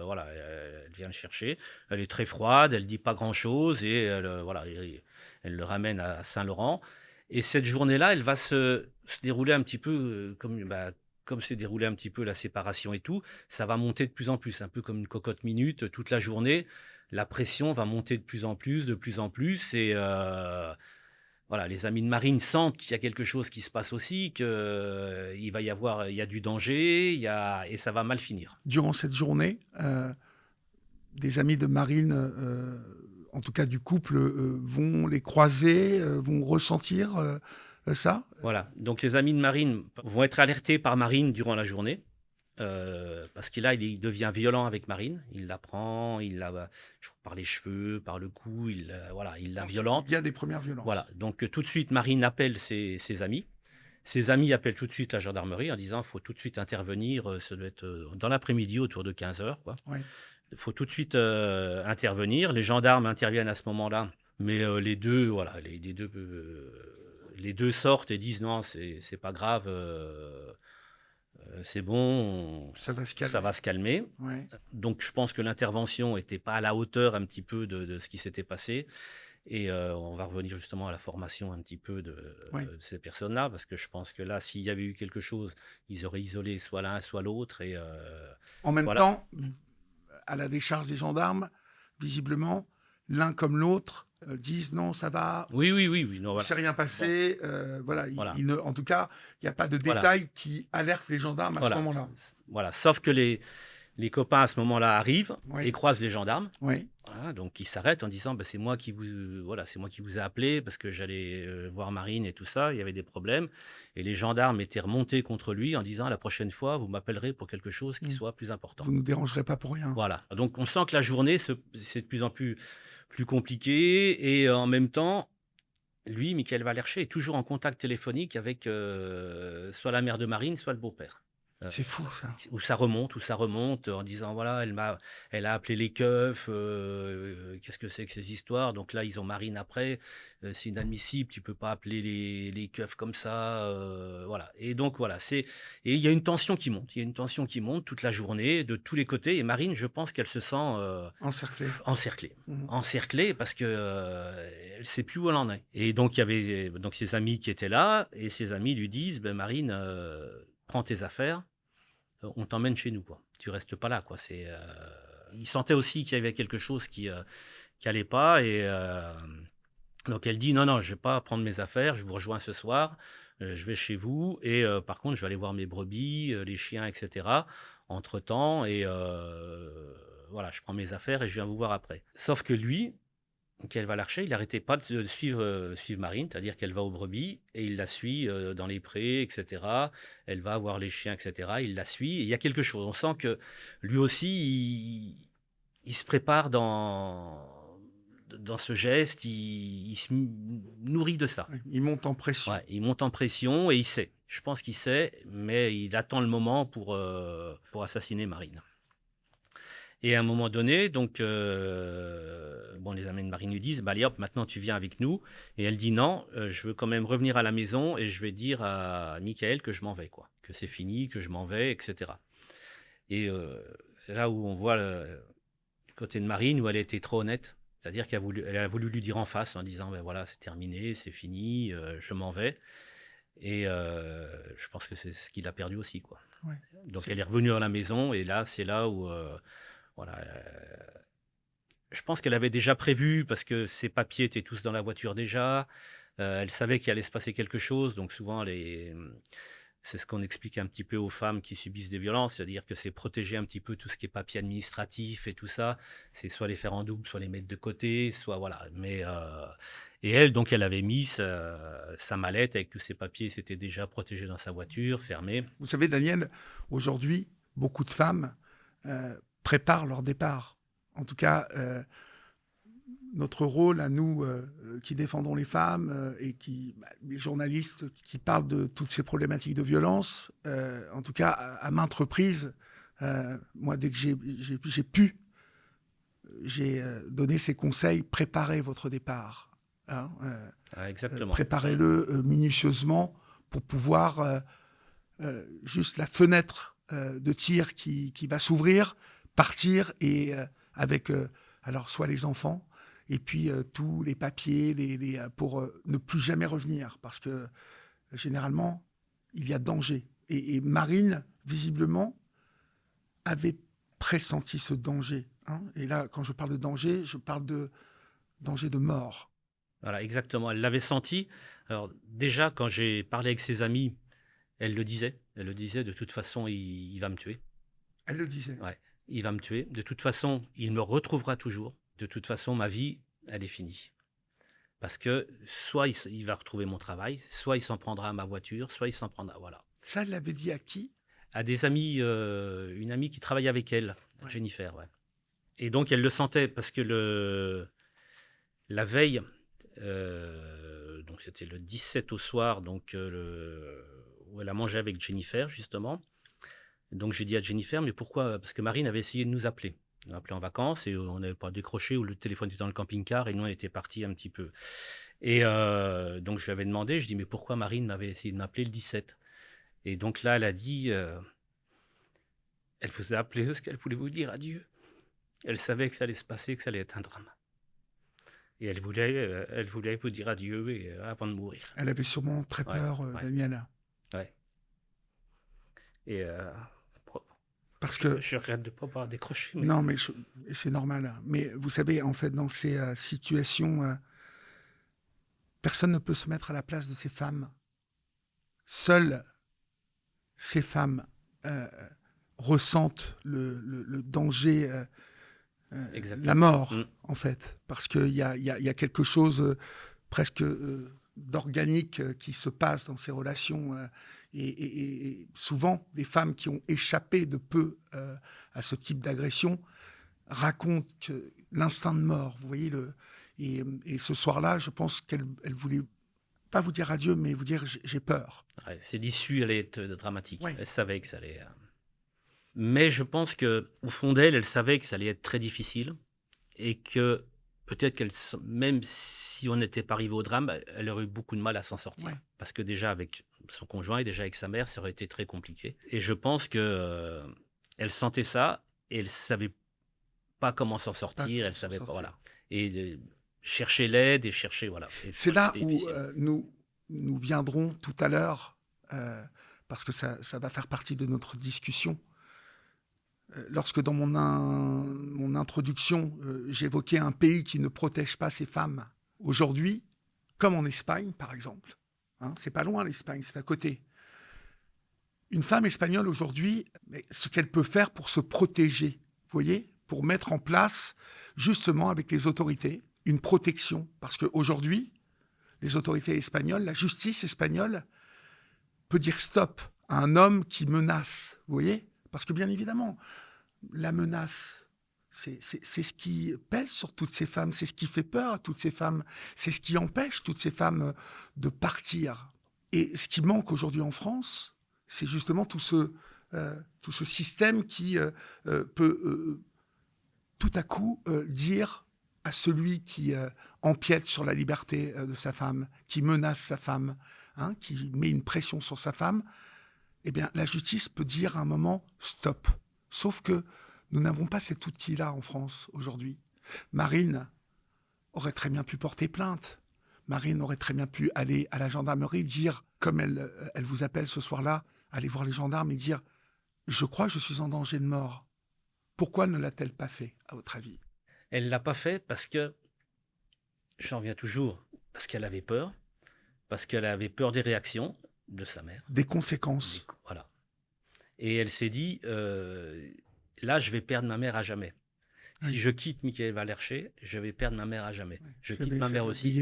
Voilà, elle vient le chercher. Elle est très froide, elle dit pas grand-chose et voilà, elle le ramène à Saint-Laurent. Et cette journée-là, elle va se dérouler un petit peu comme s'est déroulé un petit peu la séparation et tout. Ça va monter de plus en plus, un peu comme une cocotte minute toute la journée. La pression va monter de plus en plus, et voilà, les amis de Marine sentent qu'il y a quelque chose qui se passe aussi, il y a du danger, et ça va mal finir. Durant cette journée, des amis de Marine, en tout cas du couple, vont les croiser, vont ressentir ça? Voilà, donc les amis de Marine vont être alertés par Marine durant la journée, parce qu'il il devient violent avec Marine, il la prend, par les cheveux, par le cou, voilà, il la violente. Il y a des premières violences. Voilà, donc tout de suite Marine appelle ses amis. Ses amis appellent tout de suite la gendarmerie en disant qu'il faut tout de suite intervenir, ça doit être dans l'après-midi autour de 15h, quoi. Ouais. Il faut tout de suite intervenir. Les gendarmes interviennent à ce moment-là, mais les deux sortent et disent non, c'est pas grave, c'est bon, Ça va se calmer. ça va se calmer. Ouais. Donc je pense que l'intervention n'était pas à la hauteur un petit peu de ce qui s'était passé. Et on va revenir justement à la formation un petit peu de ces personnes-là, parce que je pense que là, s'il y avait eu quelque chose, ils auraient isolé soit l'un, soit l'autre. Et en même voilà. temps, à la décharge des gendarmes, visiblement, l'un comme l'autre disent non, ça va. Oui. Non, Il ne voilà. s'est rien passé. Voilà. Voilà. En tout cas, il n'y a pas de détails qui alertent les gendarmes à ce moment-là. Voilà. Sauf que les copains à ce moment-là arrivent Oui. et croisent les gendarmes. Oui. Voilà, donc ils s'arrêtent en disant c'est moi qui vous ai appelé parce que j'allais voir Marine et tout ça, il y avait des problèmes et les gendarmes étaient remontés contre lui en disant la prochaine fois vous m'appellerez pour quelque chose qui soit plus important. Vous ne nous dérangerez pas pour rien. Voilà. Donc on sent que la journée c'est de plus en plus compliqué et en même temps lui, Michael Valarcher, est toujours en contact téléphonique avec soit la mère de Marine, soit le beau-père. C'est fou ça. Où ça remonte en disant voilà, elle a appelé les keufs, qu'est-ce que c'est que ces histoires? Donc là, ils ont Marine après, c'est inadmissible, tu peux pas appeler les keufs comme ça, voilà. Et donc voilà, et il y a une tension qui monte, toute la journée de tous les côtés. Et Marine, je pense qu'elle se sent Encerclé. Mmh. Encerclée parce que, elle sait plus où elle en est. Et donc il y avait donc ses amis qui étaient là et ses amis lui disent: «Beh, Marine, prends tes affaires, on t'emmène chez nous, quoi. Tu restes pas là, quoi». Il sentait aussi qu'il y avait quelque chose qui allait pas et donc elle dit: «Non, non, je vais pas prendre mes affaires, je vous rejoins ce soir, je vais chez vous et par contre, je vais aller voir mes brebis, les chiens et cetera, entre-temps et voilà, je prends mes affaires et je viens vous voir après». Sauf que lui, qu'elle va l'archer, il n'arrêtait pas de suivre Marine, c'est-à-dire qu'elle va aux brebis et il la suit, dans les prés et cetera. Elle va voir les chiens et cetera, il la suit et il y a quelque chose. On sent que lui aussi, il se prépare dans ce geste, il se nourrit de ça. Il monte en pression. Ouais, il monte en pression et il sait. Je pense qu'il sait, mais il attend le moment pour assassiner Marine. Et à un moment donné, donc, bon, les amis de Marine lui disent: «Bah, allez hop, maintenant tu viens avec nous». Et elle dit: «Non, je veux quand même revenir à la maison et je vais dire à Michael que je m'en vais, quoi, que c'est fini, que je m'en vais, et cetera». Et c'est là où on voit le côté de Marine, où elle était trop honnête. C'est-à-dire elle a voulu lui dire en face en disant: «Ben voilà, c'est terminé, c'est fini, je m'en vais». Et je pense que c'est ce qu'il a perdu aussi, quoi. Ouais, Donc elle est revenue à la maison et là, c'est là où, voilà, je pense qu'elle avait déjà prévu parce que ses papiers étaient tous dans la voiture déjà. Elle savait qu'il allait se passer quelque chose, donc souvent c'est ce qu'on explique un petit peu aux femmes qui subissent des violences, c'est-à-dire que c'est protéger un petit peu tout ce qui est papier administratif et tout ça. C'est soit les faire en double, soit les mettre de côté, soit voilà. Mais et elle, donc, elle avait mis sa mallette avec tous ses papiers, c'était déjà protégé dans sa voiture, fermé. Vous savez, Daniel, aujourd'hui, beaucoup de femmes préparent leur départ. En tout cas, notre rôle à nous qui défendons les femmes et les journalistes qui parlent de toutes ces problématiques de violence, en tout cas à maintes reprises, moi dès que j'ai pu, j'ai donné ces conseils: préparez votre départ, hein, Exactement. préparez-le minutieusement pour pouvoir juste la fenêtre de tir qui va s'ouvrir, partir et avec alors soit les enfants et puis tous les papiers pour ne plus jamais revenir parce que généralement il y a danger et Marine visiblement avait pressenti ce danger, hein. Et là quand je parle de danger, je parle de danger de mort. Voilà, exactement. Elle l'avait senti. Alors déjà, quand j'ai parlé avec ses amis, elle le disait. Elle le disait: «De toute façon, il va me tuer». Elle le disait. Ouais, «Il va me tuer. De toute façon, il me retrouvera toujours. De toute façon, ma vie, elle est finie. Parce que soit il va retrouver mon travail, soit il s'en prendra à ma voiture, soit il s'en prendra», voilà. Ça, elle l'avait dit à qui? À des amis, une amie qui travaillait avec elle, Ouais. Jennifer, ouais. Et donc elle le sentait parce que la veille, donc c'était le 17 au soir, donc où elle a mangé avec Jennifer, justement. Donc j'ai dit à Jennifer: «Mais pourquoi?» Parce que Marine avait essayé de nous appeler. Elle nous appelé en vacances et on n'avait pas décroché ou le téléphone était dans le camping-car et nous, on était partis un petit peu. Et donc je lui avais demandé, je dis: «Mais pourquoi Marine m'avait essayé de m'appeler le 17?» Et donc là, elle a dit: «Elle vous a appelé parce qu'elle voulait vous dire adieu. Elle savait que ça allait se passer, que ça allait être un drame. Et elle voulait vous dire adieu et avant de mourir». Elle avait sûrement très Ouais, peur, ouais. Daniel. Ouais. Et Parce que je regrette de ne pas avoir décroché. Mais... non, mais c'est normal. Mais vous savez, en fait, dans ces situations, personne ne peut se mettre à la place de ces femmes. Seules ces femmes ressentent le danger, la mort, en fait. Parce qu'il y a quelque chose presque d'organique qui se passe dans ces relations. Et souvent, des femmes qui ont échappé de peu à ce type d'agression racontent que l'instinct de mort, vous voyez, et ce soir-là, je pense qu'elle voulait pas vous dire adieu, mais vous dire j'ai peur. Ouais, c'est l'issue allait être dramatique. Ouais. Elle savait que ça allait. Mais je pense que au fond d'elle, elle savait que ça allait être très difficile et que peut-être même si on n'était pas arrivé au drame, elle aurait eu beaucoup de mal à s'en sortir. Ouais. Parce que déjà avec son conjoint et déjà avec sa mère, ça aurait été très compliqué. Et je pense que elle sentait ça et elle savait pas comment s'en sortir. Elle savait pas, voilà. Et chercher l'aide et chercher, voilà. Et c'est là où difficile. nous viendrons tout à l'heure, parce que ça va faire partie de notre discussion. Lorsque dans mon introduction, j'évoquais un pays qui ne protège pas ses femmes, aujourd'hui, comme en Espagne par exemple, hein, c'est pas loin l'Espagne, c'est à côté. Une femme espagnole aujourd'hui, ce qu'elle peut faire pour se protéger, vous voyez, pour mettre en place justement avec les autorités une protection. Parce qu'aujourd'hui, les autorités espagnoles, la justice espagnole peut dire stop à un homme qui menace, vous voyez. Parce que bien évidemment, la menace, c'est ce qui pèse sur toutes ces femmes, c'est ce qui fait peur à toutes ces femmes, c'est ce qui empêche toutes ces femmes de partir. Et ce qui manque aujourd'hui en France, c'est justement tout ce système qui peut tout à coup dire à celui qui empiète sur la liberté de sa femme, qui menace sa femme, hein, qui met une pression sur sa femme, eh bien, la justice peut dire à un moment stop. Sauf que nous n'avons pas cet outil-là en France aujourd'hui. Marine aurait très bien pu porter plainte. Marine aurait très bien pu aller à la gendarmerie, dire, comme elle vous appelle ce soir-là, aller voir les gendarmes et dire « Je crois que je suis en danger de mort ». Pourquoi ne l'a-t-elle pas fait, à votre avis? Elle ne l'a pas fait parce que, j'en reviens toujours, parce qu'elle avait peur des réactions de sa mère. Des conséquences. Voilà. Et elle s'est dit, là, je vais perdre ma mère à jamais. Oui. Si je quitte Michael Valerché, je vais perdre ma mère à jamais. Oui. Je quitte ma mère aussi.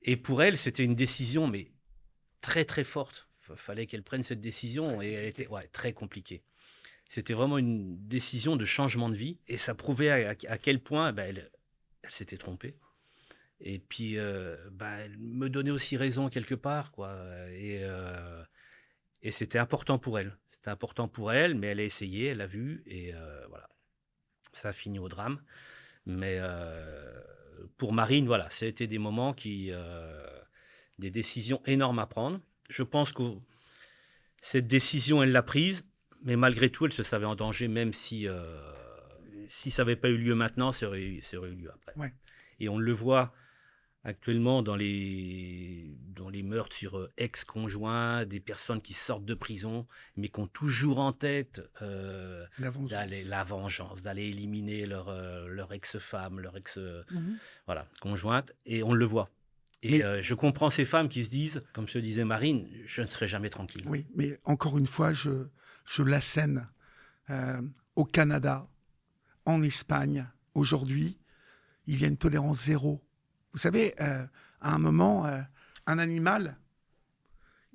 Et pour elle, c'était une décision, mais très, très forte. Fallait qu'elle prenne cette décision et elle était très compliquée. C'était vraiment une décision de changement de vie et ça prouvait à quel point elle s'était trompée. Et puis, elle me donnait aussi raison quelque part, quoi. Et c'était important pour elle. C'était important pour elle, mais elle a essayé, elle a vu, et voilà. Ça a fini au drame. Mais pour Marine, voilà, ça a été des moments des décisions énormes à prendre. Je pense que cette décision, elle l'a prise, mais malgré tout, elle se savait en danger, même si ça n'avait pas eu lieu maintenant, ça aurait eu lieu après. Ouais. Et on le voit actuellement dans les meurtres sur ex-conjoints, des personnes qui sortent de prison, mais qui ont toujours en tête la vengeance, d'aller éliminer leur ex-femme, leur conjointe, et on le voit. Et je comprends ces femmes qui se disent, comme se disait Marine, je ne serai jamais tranquille. Oui, mais encore une fois, je l'assène. Au Canada, en Espagne, aujourd'hui, il y a une tolérance zéro. Vous savez, à un moment, un animal,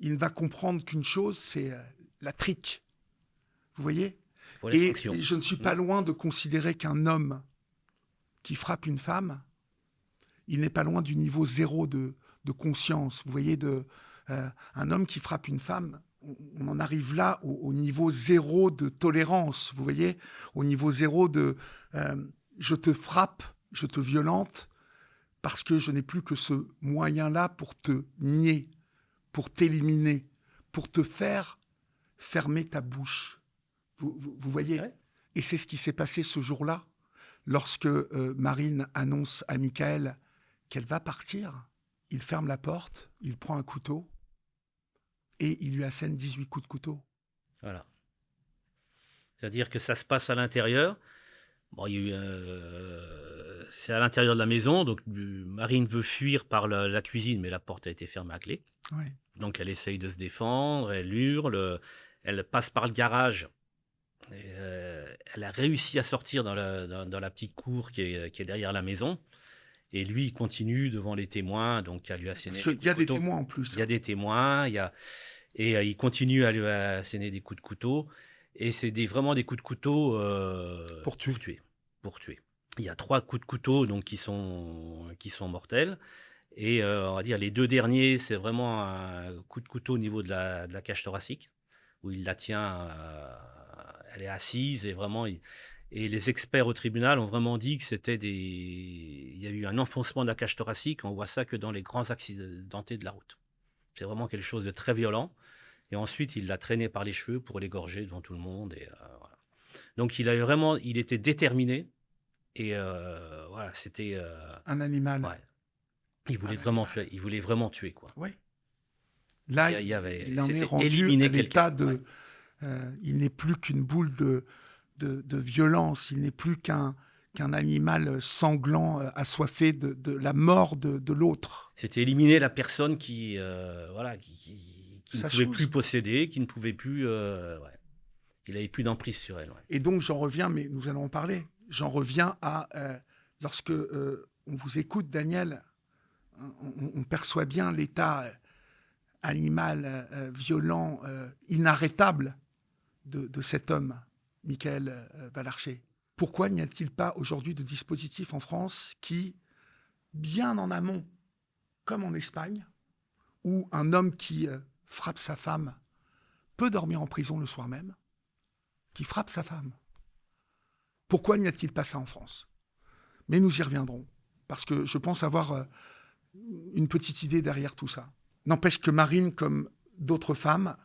il ne va comprendre qu'une chose, c'est la trique. Vous voyez? Et je ne suis pas loin de considérer qu'un homme qui frappe une femme, il n'est pas loin du niveau zéro de conscience. Vous voyez, un homme qui frappe une femme, on en arrive là au niveau zéro de tolérance. Vous voyez, au niveau zéro de je te frappe, je te violente, parce que je n'ai plus que ce moyen-là pour te nier, pour t'éliminer, pour te faire fermer ta bouche. Vous voyez? Ouais. Et c'est ce qui s'est passé ce jour-là, lorsque Marine annonce à Michael qu'elle va partir. Il ferme la porte, il prend un couteau et il lui assène 18 coups de couteau. Voilà. C'est-à-dire que ça se passe à l'intérieur. Bon, c'est à l'intérieur de la maison, donc Marine veut fuir par la cuisine, mais la porte a été fermée à clé. Ouais. Donc elle essaye de se défendre, elle hurle, elle passe par le garage. Et, elle a réussi à sortir dans la petite cour qui est derrière la maison. Et lui, il continue devant les témoins, donc à lui asséner. Parce qu'il y a des témoins en plus. Il y a des témoins, et il continue à lui asséner des coups de couteau. Et c'est vraiment des coups de couteau pour tuer. Il y a 3 coups de couteau donc qui sont mortels. Et on va dire les 2 derniers, c'est vraiment un coup de couteau au niveau de la cage thoracique, où il la tient, elle est assise et vraiment et les experts au tribunal ont vraiment dit que c'était il y a eu un enfoncement de la cage thoracique. On voit ça que dans les grands accidentés de la route. C'est vraiment quelque chose de très violent et ensuite il l'a traîné par les cheveux pour l'égorger devant tout le monde et voilà. Donc il était déterminé et voilà, c'était, Un animal. ouais, il Un voulait vraiment animal. tuer, quoi. Oui. Là, il en est C'était rendu à éliminer quelqu'un, l'état ouais. de... il n'est plus qu'une boule de violence, il n'est plus qu'un animal sanglant, assoiffé de la mort de l'autre. C'était éliminer la personne qui, voilà, qui ne Sa pouvait plus chose. posséder, qui ne pouvait plus, ouais. Il avait plus d'emprise sur elle, ouais. Et donc, j'en reviens, mais nous allons en parler, j'en reviens à... lorsque on vous écoute, Daniel, on perçoit bien l'état animal, violent, inarrêtable de cet homme, Michael Valarcher. Pourquoi n'y a-t-il pas aujourd'hui de dispositif en France qui, bien en amont, comme en Espagne, où un homme qui frappe sa femme peut dormir en prison le soir même, qui frappe sa femme. Pourquoi n'y a-t-il pas ça en France? Mais nous y reviendrons, parce que je pense avoir une petite idée derrière tout ça. N'empêche que Marine, comme d'autres femmes,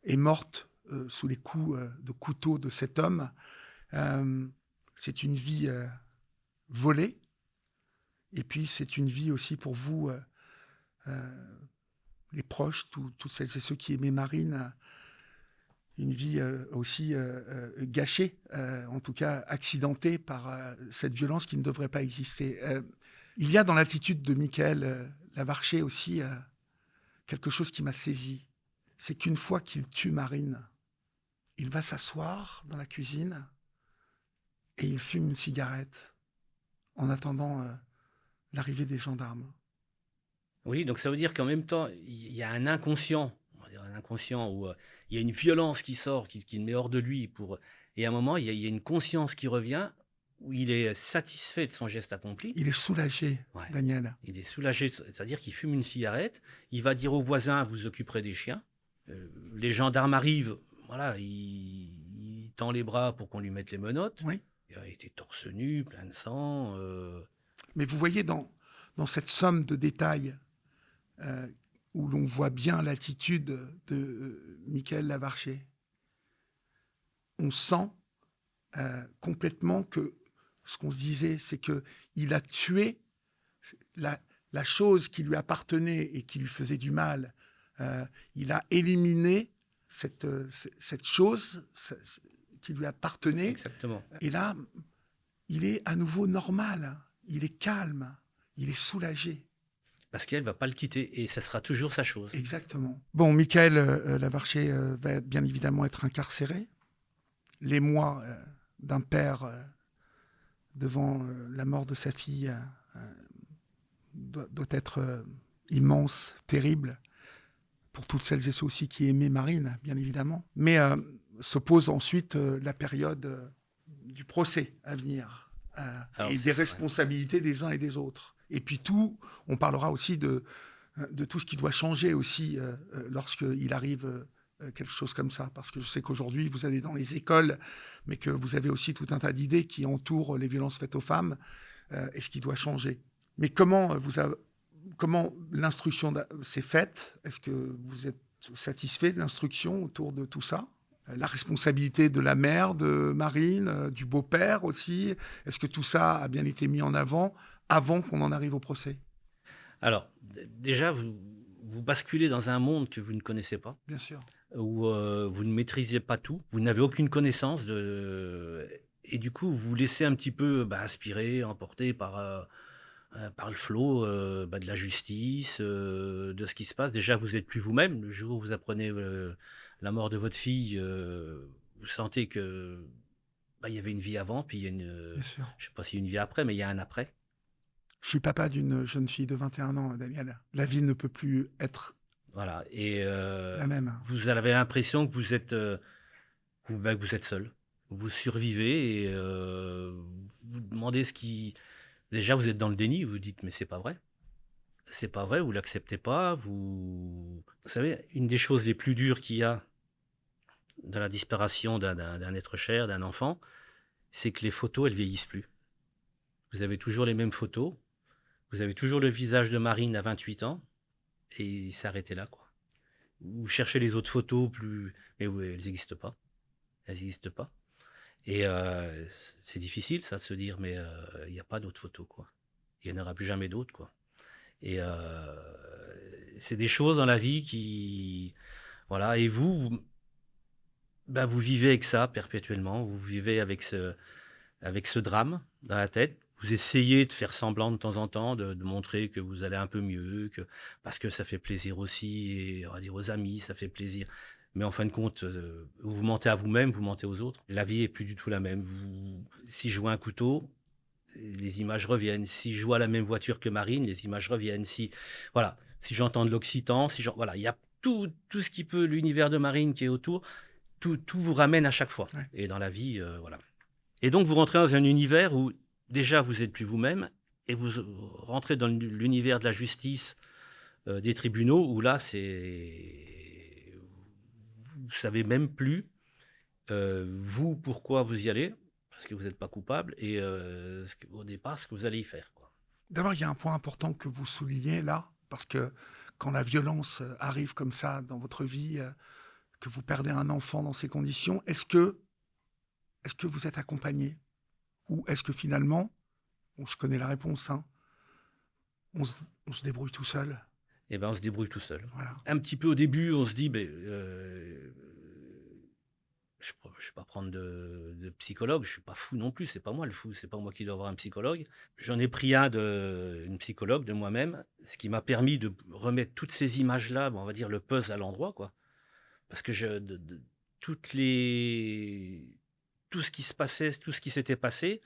est morte sous les coups de couteau de cet homme. C'est une vie volée, et puis c'est une vie aussi pour vous, les proches, toutes celles et ceux qui aimaient Marine, une vie aussi gâchée, en tout cas accidentée par cette violence qui ne devrait pas exister. Il y a dans l'attitude de Michael Lavarcher aussi quelque chose qui m'a saisi. C'est qu'une fois qu'il tue Marine, il va s'asseoir dans la cuisine et il fume une cigarette en attendant l'arrivée des gendarmes. Oui, donc ça veut dire qu'en même temps, il y a un inconscient, on va dire un inconscient où il y a une violence qui sort, qui le met hors de lui et à un moment, il y a une conscience qui revient où il est satisfait de son geste accompli. Il est soulagé, Ouais. Daniel. Il est soulagé, c'est-à-dire qu'il fume une cigarette, il va dire aux voisins, vous occuperez des chiens. Les gendarmes arrivent, voilà, il tend les bras pour qu'on lui mette les menottes. Oui. Il a été torse nu, plein de sang. Mais vous voyez dans cette somme de détails où l'on voit bien l'attitude de Michael Lavarcher, on sent complètement que ce qu'on se disait, c'est qu'il a tué la chose qui lui appartenait et qui lui faisait du mal. Il a éliminé cette chose qui lui appartenait. Exactement. Et là, il est à nouveau normal, il est calme, il est soulagé. Parce qu'elle ne va pas le quitter et ça sera toujours sa chose. Exactement. Bon, Michael Lavarcher va bien évidemment être incarcéré. L'émoi d'un père devant la mort de sa fille doit être immense, terrible, pour toutes celles et ceux aussi qui aimaient Marine, bien évidemment. Mais se pose ensuite la période du procès à venir et des responsabilités des uns et des autres. Et puis on parlera aussi de tout ce qui doit changer aussi lorsqu'il arrive quelque chose comme ça. Parce que je sais qu'aujourd'hui, vous allez dans les écoles, mais que vous avez aussi tout un tas d'idées qui entourent les violences faites aux femmes et ce qui doit changer. Mais comment l'instruction s'est faite? Est-ce que vous êtes satisfait de l'instruction autour de tout ça? La responsabilité de la mère, de Marine, du beau-père aussi. Est-ce que tout ça a bien été mis en avant qu'on en arrive au procès? Alors, déjà, vous basculez dans un monde que vous ne connaissez pas. Bien sûr. Où vous ne maîtrisez pas tout. Vous n'avez aucune connaissance et du coup, vous vous laissez un petit peu aspirer, emporter par le flot de la justice, de ce qui se passe. Déjà, vous n'êtes plus vous-même. Le jour où vous apprenez la mort de votre fille, vous sentez que il y avait une vie avant, puis il y a je ne sais pas s'il y a une vie après, mais il y a un après. Je suis papa d'une jeune fille de 21 ans, Daniel. La vie ne peut plus être voilà. Et la même. Vous avez l'impression que vous êtes seul. Vous survivez et vous demandez ce qui Déjà, vous êtes dans le déni, vous vous dites: «Mais c'est pas vrai. C'est pas vrai, vous l'acceptez pas, vous» Vous savez, une des choses les plus dures qu'il y a dans la disparition d'un être cher, d'un enfant, c'est que les photos, elles vieillissent plus. Vous avez toujours les mêmes photos, vous avez toujours le visage de Marine à 28 ans et il s'est arrêté là, quoi. Vous cherchez les autres photos plus mais oui, elles n'existent pas. Elles n'existent pas et c'est difficile ça de se dire: «Mais il y a pas d'autres photos, quoi. Il y en aura plus jamais d'autres, quoi» et c'est des choses dans la vie qui voilà et vous, bah, vous vivez avec ça perpétuellement. Vous vivez avec ce drame dans la tête. Vous essayez de faire semblant de temps en temps, de montrer que vous allez un peu mieux, parce que ça fait plaisir aussi, et on va dire aux amis, ça fait plaisir. Mais en fin de compte, vous mentez à vous-même, vous mentez aux autres. La vie est plus du tout la même. Si je vois un couteau, les images reviennent. Si je vois la même voiture que Marine, les images reviennent. Voilà, si j'entends de l'occitan, voilà, il y a tout ce qui peut, l'univers de Marine qui est autour, tout vous ramène à chaque fois. Ouais. Et dans la vie, voilà. Et donc, vous rentrez dans un univers où, déjà, vous n'êtes plus vous-même, et vous rentrez dans l'univers de la justice, des tribunaux, où là, vous savez même plus, vous, pourquoi vous y allez, parce que vous n'êtes pas coupable, et au départ, ce que vous allez y faire, quoi. D'abord, il y a un point important que vous soulignez là, parce que quand la violence arrive comme ça dans votre vie, que vous perdez un enfant dans ces conditions, est-ce que vous êtes accompagné? Ou est-ce que finalement, bon, je connais la réponse, hein, on se débrouille tout seul? Eh ben, on se débrouille tout seul. Voilà. Un petit peu au début, on se dit, ben, je ne vais pas prendre de psychologue, je suis pas fou non plus, c'est pas moi le fou, c'est pas moi qui dois avoir un psychologue. J'en ai pris une psychologue de moi-même, ce qui m'a permis de remettre toutes ces images-là, bon, on va dire le puzzle à l'endroit, quoi. Parce que toutes les, tout ce qui se passait, tout ce qui s'était passé,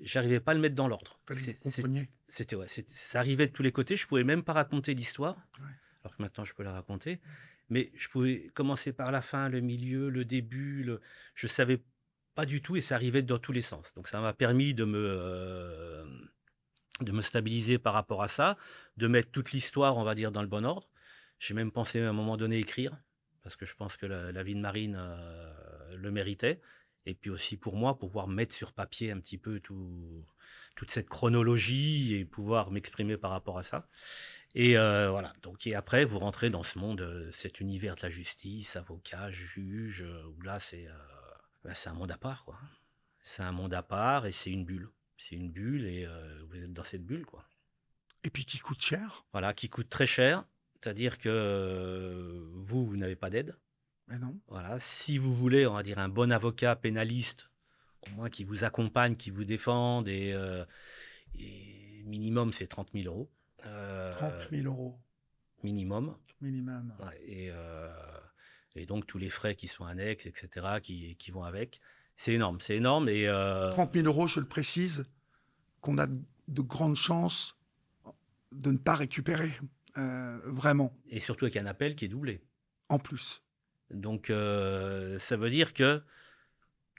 j'arrivais pas à le mettre dans l'ordre. Fallait que vous compreniez. Ouais, ça arrivait de tous les côtés, je pouvais même pas raconter l'histoire, Ouais. alors que maintenant je peux la raconter. Mais je pouvais commencer par la fin, le milieu, le début. Je savais pas du tout et ça arrivait dans tous les sens. Donc ça m'a permis de me stabiliser par rapport à ça, de mettre toute l'histoire, on va dire, dans le bon ordre. J'ai même pensé à un moment donné écrire, parce que je pense que la vie de Marine le méritait. Et puis aussi pour moi, pour pouvoir mettre sur papier un petit peu toute cette chronologie et pouvoir m'exprimer par rapport à ça. Et voilà. Donc, et après, vous rentrez dans ce monde, cet univers de la justice, avocat, juge, où là, c'est un monde à part, quoi. C'est un monde à part et c'est une bulle. C'est une bulle et vous êtes dans cette bulle, quoi. Et puis qui coûte cher? Voilà, qui coûte très cher. C'est-à-dire que vous n'avez pas d'aide. Mais non. Voilà. Si vous voulez, on va dire, un bon avocat pénaliste, au moins qui vous accompagne, qui vous défende, et minimum, c'est 30 000 euros. 30 000 euros Minimum. minimum. Ouais, et donc tous les frais qui sont annexes, etc., qui vont avec. C'est énorme, c'est énorme. Et 30 000 euros, je le précise, qu'on a de grandes chances de ne pas récupérer, vraiment, et surtout avec un appel qui est doublé. en plus. Donc ça veut dire que,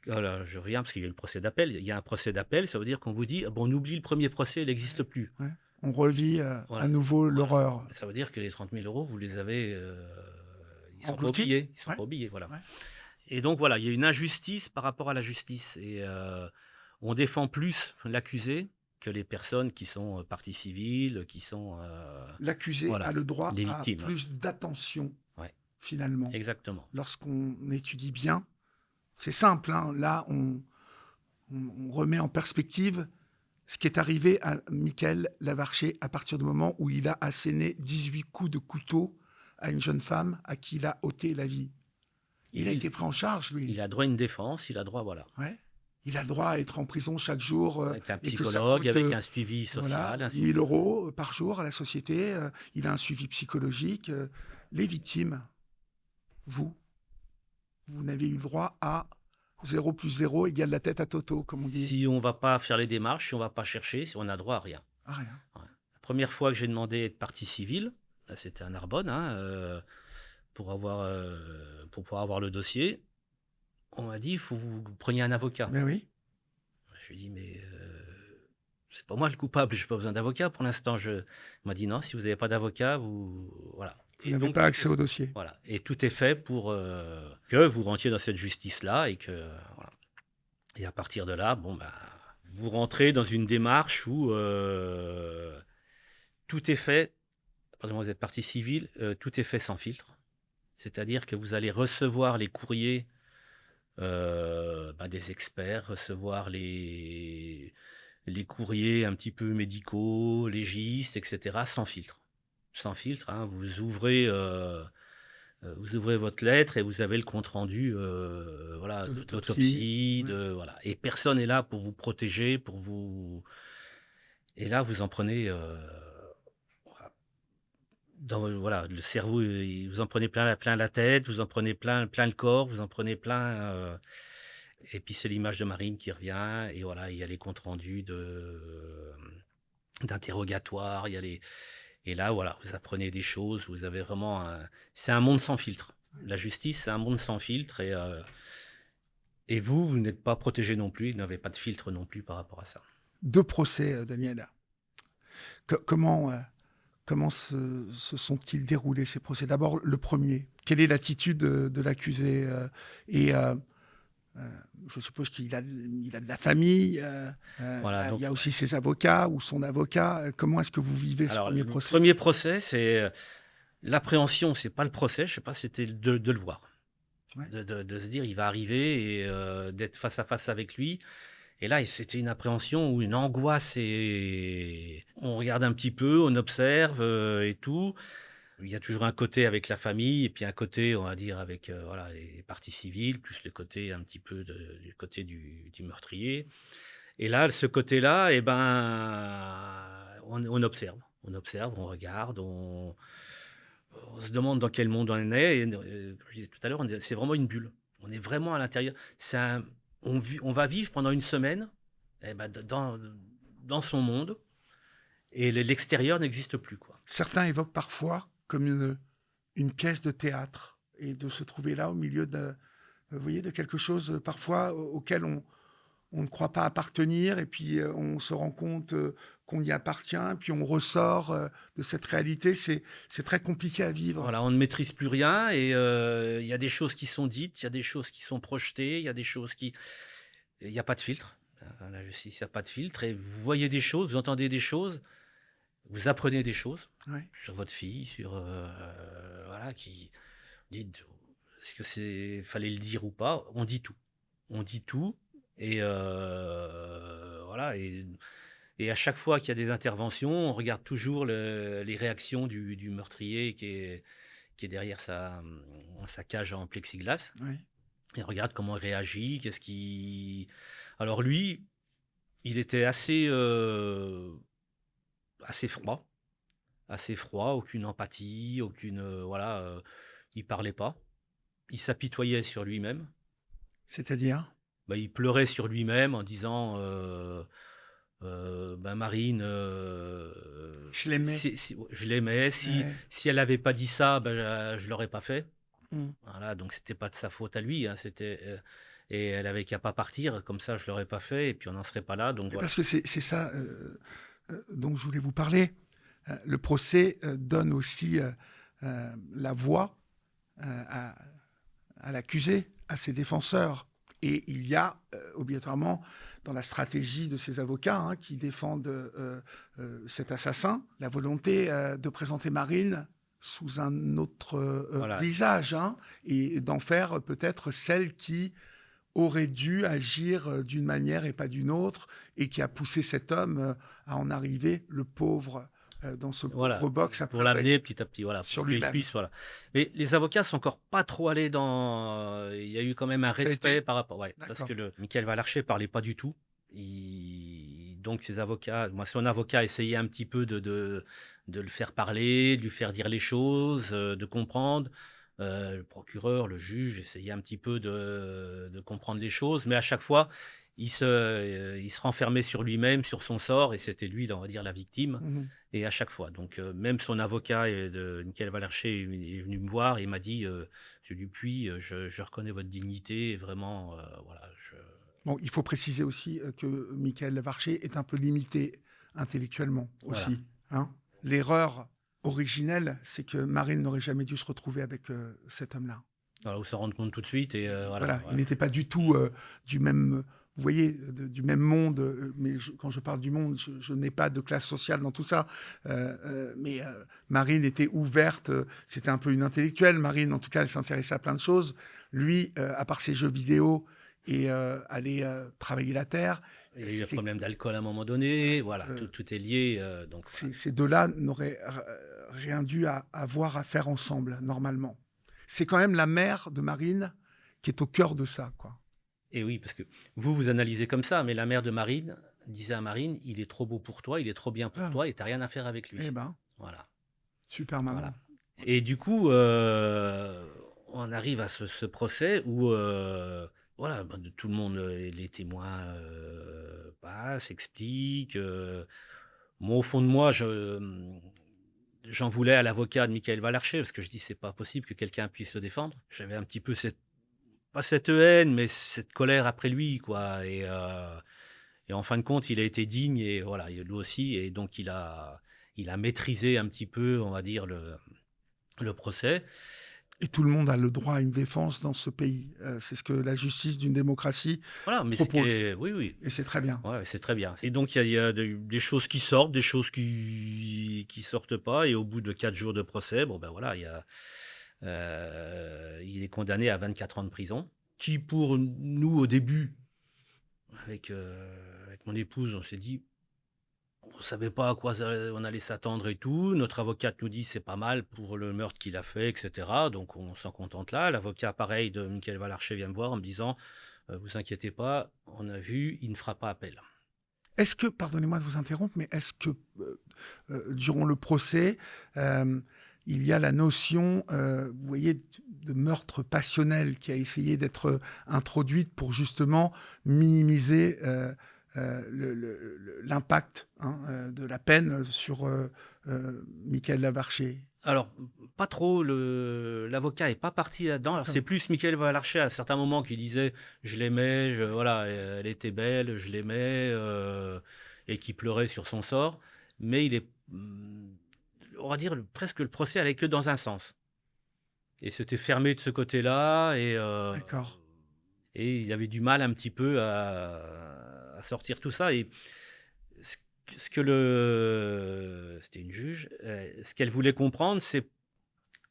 voilà, je reviens parce qu'il y a le procès d'appel. Il y a un procès d'appel, ça veut dire qu'on vous dit, ah bon, on oublie le premier procès, il n'existe plus. Ouais. On revit Voilà. à nouveau Voilà. l'horreur. Ça veut dire que les 30 000 euros, vous les avez, ils sont pas Engloutis. oubliés. Ils sont Ouais. pas oubliés, voilà. Ouais. Et donc voilà, il y a une injustice par rapport à la justice. Et on défend plus l'accusé que les personnes qui sont parties civiles, qui sont... L'accusé voilà, a le droit les à victimes. plus d'attention, Ouais. finalement. Exactement. Lorsqu'on étudie bien, c'est simple, hein, là, on remet en perspective ce qui est arrivé à Mickaël Lavarché à partir du moment où il a asséné 18 coups de couteau à une jeune femme à qui il a ôté la vie. Il a été pris en charge, lui. Il a droit à une défense, il a droit, voilà. Ouais. Il a le droit à être en prison chaque jour. Avec un et que ça psychologue, coûte, avec un suivi social. voilà, ainsi 10 de 000 suite. euros par jour à la société. Il a un suivi psychologique. Les victimes, vous n'avez eu le droit à 0 plus 0 égale la tête à Toto, comme on dit. Si on ne va pas faire les démarches, si on ne va pas chercher, si on a droit à rien. Ah, rien. Ouais. La première fois que j'ai demandé à être partie civile, là, c'était à Narbonne, hein, pour pouvoir avoir le dossier, on m'a dit, il faut que vous preniez un avocat. Mais oui. Je lui ai dit, mais c'est pas moi le coupable, j'ai pas besoin d'avocat pour l'instant. Il m'a dit: «Non, si vous n'avez pas d'avocat, vous» voilà Vous et n'avez donc pas accès au dossier. voilà et tout est fait pour, que vous rentriez dans cette justice-là et que voilà et à partir de là, bon, bah, vous rentrez dans une démarche où, tout est fait, à partir du moment où vous êtes partie civile, tout est fait sans filtre. C'est-à-dire que vous allez recevoir les courriers, bah, des experts, recevoir les courriers un petit peu médicaux, légistes et cetera, sans filtre. Sans filtre, hein. Vous ouvrez votre lettre et vous avez le compte rendu, voilà, De l'autopsie. d'autopsie, Ouais. voilà et personne n'est là pour vous protéger, pour vous et là, vous en prenez, voilà, le cerveau, vous en prenez plein la tête, vous en prenez plein le corps, vous en prenez plein, et puis c'est l'image de Marine qui revient et voilà, il y a les comptes rendus d'interrogatoires, il y a les et là, voilà, vous apprenez des choses, vous avez vraiment c'est un monde sans filtre. La justice, c'est un monde sans filtre et vous n'êtes pas protégé non plus, vous n'avez pas de filtre non plus par rapport à ça. 2 procès, Daniel. Comment se sont-ils déroulés ces procès? D'abord, le premier. Quelle est l'attitude de l'accusé? Et je suppose qu'il a de la famille. Voilà, Il donc y a aussi ses avocats ou son avocat. Comment est-ce que vous vivez ce alors premier le procès? premier procès, c'est, l'appréhension, c'est pas le procès, je sais pas, c'était de le voir. Ouais. De se dire: «Il va arriver» et d'être face à face avec lui et là, c'était une appréhension ou une angoisse et on regarde un petit peu, on observe, et tout. Il y a toujours un côté avec la famille et puis un côté, on va dire, avec, voilà, les parties civiles, plus le côté un petit peu du côté du meurtrier et là, ce côté-là et ben, on observe. On observe, on regarde, on se demande dans quel monde on est et comme je disais tout à l'heure, c'est vraiment une bulle. On est vraiment à l'intérieur. On va vivre pendant une semaine et ben, dans son monde et l'extérieur n'existe plus, quoi. Certains évoquent parfois comme une pièce de théâtre et de se trouver là au milieu de, vous voyez, de quelque chose parfois auquel on ne croit pas appartenir et puis on se rend compte qu'on y appartient, puis on ressort de cette réalité. C'est très compliqué à vivre. Voilà, on ne maîtrise plus rien et il y a des choses qui sont dites, il y a des choses qui sont projetées, il y a des choses qui il y a pas de filtre. La justice, il y a pas de filtre et vous voyez des choses, vous entendez des choses, vous apprenez des choses Ouais. sur votre fille, sur, voilà, qui dites: «Est-ce que fallait le dire ou pas?» On dit tout. On dit tout et voilà et à chaque fois qu'il y a des interventions, on regarde toujours les réactions du meurtrier qui est derrière sa cage en plexiglas Ouais. et on regarde comment il réagit, qu'est-ce qui alors lui, il était assez froid, aucune empathie, aucune, voilà, il parlait pas. Il s'apitoyait sur lui-même. C'est-à-dire? Bah, il pleurait sur lui-même en disant, bah, Marine, Je l'aimais. si je l'aimais, Ouais. si elle avait pas dit ça, bah, je l'aurais pas fait. Mm. Voilà, donc c'était pas de sa faute à lui, hein, et elle avait qu'à pas partir, comme ça je l'aurais pas fait et puis on n'en serait pas là, donc Et voilà. parce que c'est ça dont je voulais vous parler. Le procès donne aussi la voix à l'accusé, à ses défenseurs. Et il y a obligatoirement dans la stratégie de ces avocats qui défendent cet assassin, la volonté de présenter Marine sous un autre Voilà, visage et d'en faire peut-être celle qui aurait dû agir d'une manière et pas d'une autre et qui a poussé cet homme à en arriver, le pauvre, dans ce voilà, pauvre box à pour pleurer l'amener petit à petit, voilà, sur pour qu'il lui-même. puisse, voilà. Mais les avocats sont encore pas trop allés dans, il y a eu quand même un Ça a respect été. par rapport, ouais, parce D'accord. que le Michael Valarcher parlait pas du tout. Donc ses avocats, moi son avocat essayait un petit peu de le faire parler, de lui faire dire les choses, de comprendre. Le procureur, le juge essayait un petit peu de comprendre les choses, mais à chaque fois, il se renfermait sur lui-même, sur son sort, et c'était lui, on va dire, la victime. Mhm. Et à chaque fois, donc même son avocat de Michael Valarcher est venu me voir et m'a dit, Monsieur Dupuis, je reconnais votre dignité, et vraiment, voilà, Bon, il faut préciser aussi que Michael Lavarché est un peu limité intellectuellement aussi. Voilà. Hein. L'erreur originelle, c'est que Marine n'aurait jamais dû se retrouver avec cet homme-là. Voilà, où se rendre compte tout de suite. Et Voilà, voilà. il n'était pas du tout du même, vous voyez, du même monde. Mais quand je parle du monde, je n'ai pas de classe sociale dans tout ça. Mais Marine était ouverte. C'était un peu une intellectuelle. Marine, en tout cas, elle s'intéressait à plein de choses. Lui, à part ses jeux vidéo et aller travailler la terre. Il y a eu un problème d'alcool à un moment donné. Voilà, tout est lié. Donc, ces deux-là n'auraient rien dû avoir à faire ensemble, normalement. C'est quand même la mère de Marine qui est au cœur de ça, quoi. Et oui, parce que vous analysez comme ça, mais la mère de Marine disait à Marine, il est trop beau pour toi, il est trop bien pour toi, et t'as rien à faire avec lui. Eh ben, voilà. Super maman. Voilà. Et du coup, on arrive à ce procès où voilà, tout le monde, les témoins passent, expliquent. Moi, au fond de moi, j'en voulais à l'avocat de Michael Valarché, parce que je dis, c'est pas possible que quelqu'un puisse se défendre. J'avais un petit peu pas cette haine, mais cette colère après lui, quoi. Et en fin de compte, il a été digne, et voilà, lui aussi, et donc il a maîtrisé un petit peu, on va dire, le procès. Et tout le monde a le droit à une défense dans ce pays. C'est ce que la justice d'une démocratie propose. Oui. Et c'est très bien. Ouais, c'est très bien. Et donc, il y a des choses qui sortent, des choses qui sortent pas. Et au bout de 4 jours de procès, bon, ben voilà, il est condamné à 24 ans de prison. Qui, pour nous, au début, avec mon épouse, on s'est dit, on ne savait pas à quoi on allait s'attendre et tout. Notre avocate nous dit c'est pas mal pour le meurtre qu'il a fait, etc. Donc on s'en contente là. L'avocat, pareil, de Michael Valarché vient me voir en me disant vous inquiétez pas, on a vu, il ne fera pas appel. Est-ce que, pardonnez-moi de vous interrompre, mais est-ce que durant le procès, il y a la notion, vous voyez, de meurtre passionnel qui a essayé d'être introduite pour justement minimiser l'impact de la peine sur Michael Valarché? Alors, pas trop, l'avocat n'est pas parti là-dedans. Alors, c'est plus Michael Valarché à certains moments qui disait je l'aimais, voilà, elle était belle, je l'aimais, et qui pleurait sur son sort. Mais il est, on va dire, presque le procès allait que dans un sens. Et c'était fermé de ce côté-là. D'accord. Et il avait du mal un petit peu à sortir tout ça. Et c'était une juge, ce qu'elle voulait comprendre, c'est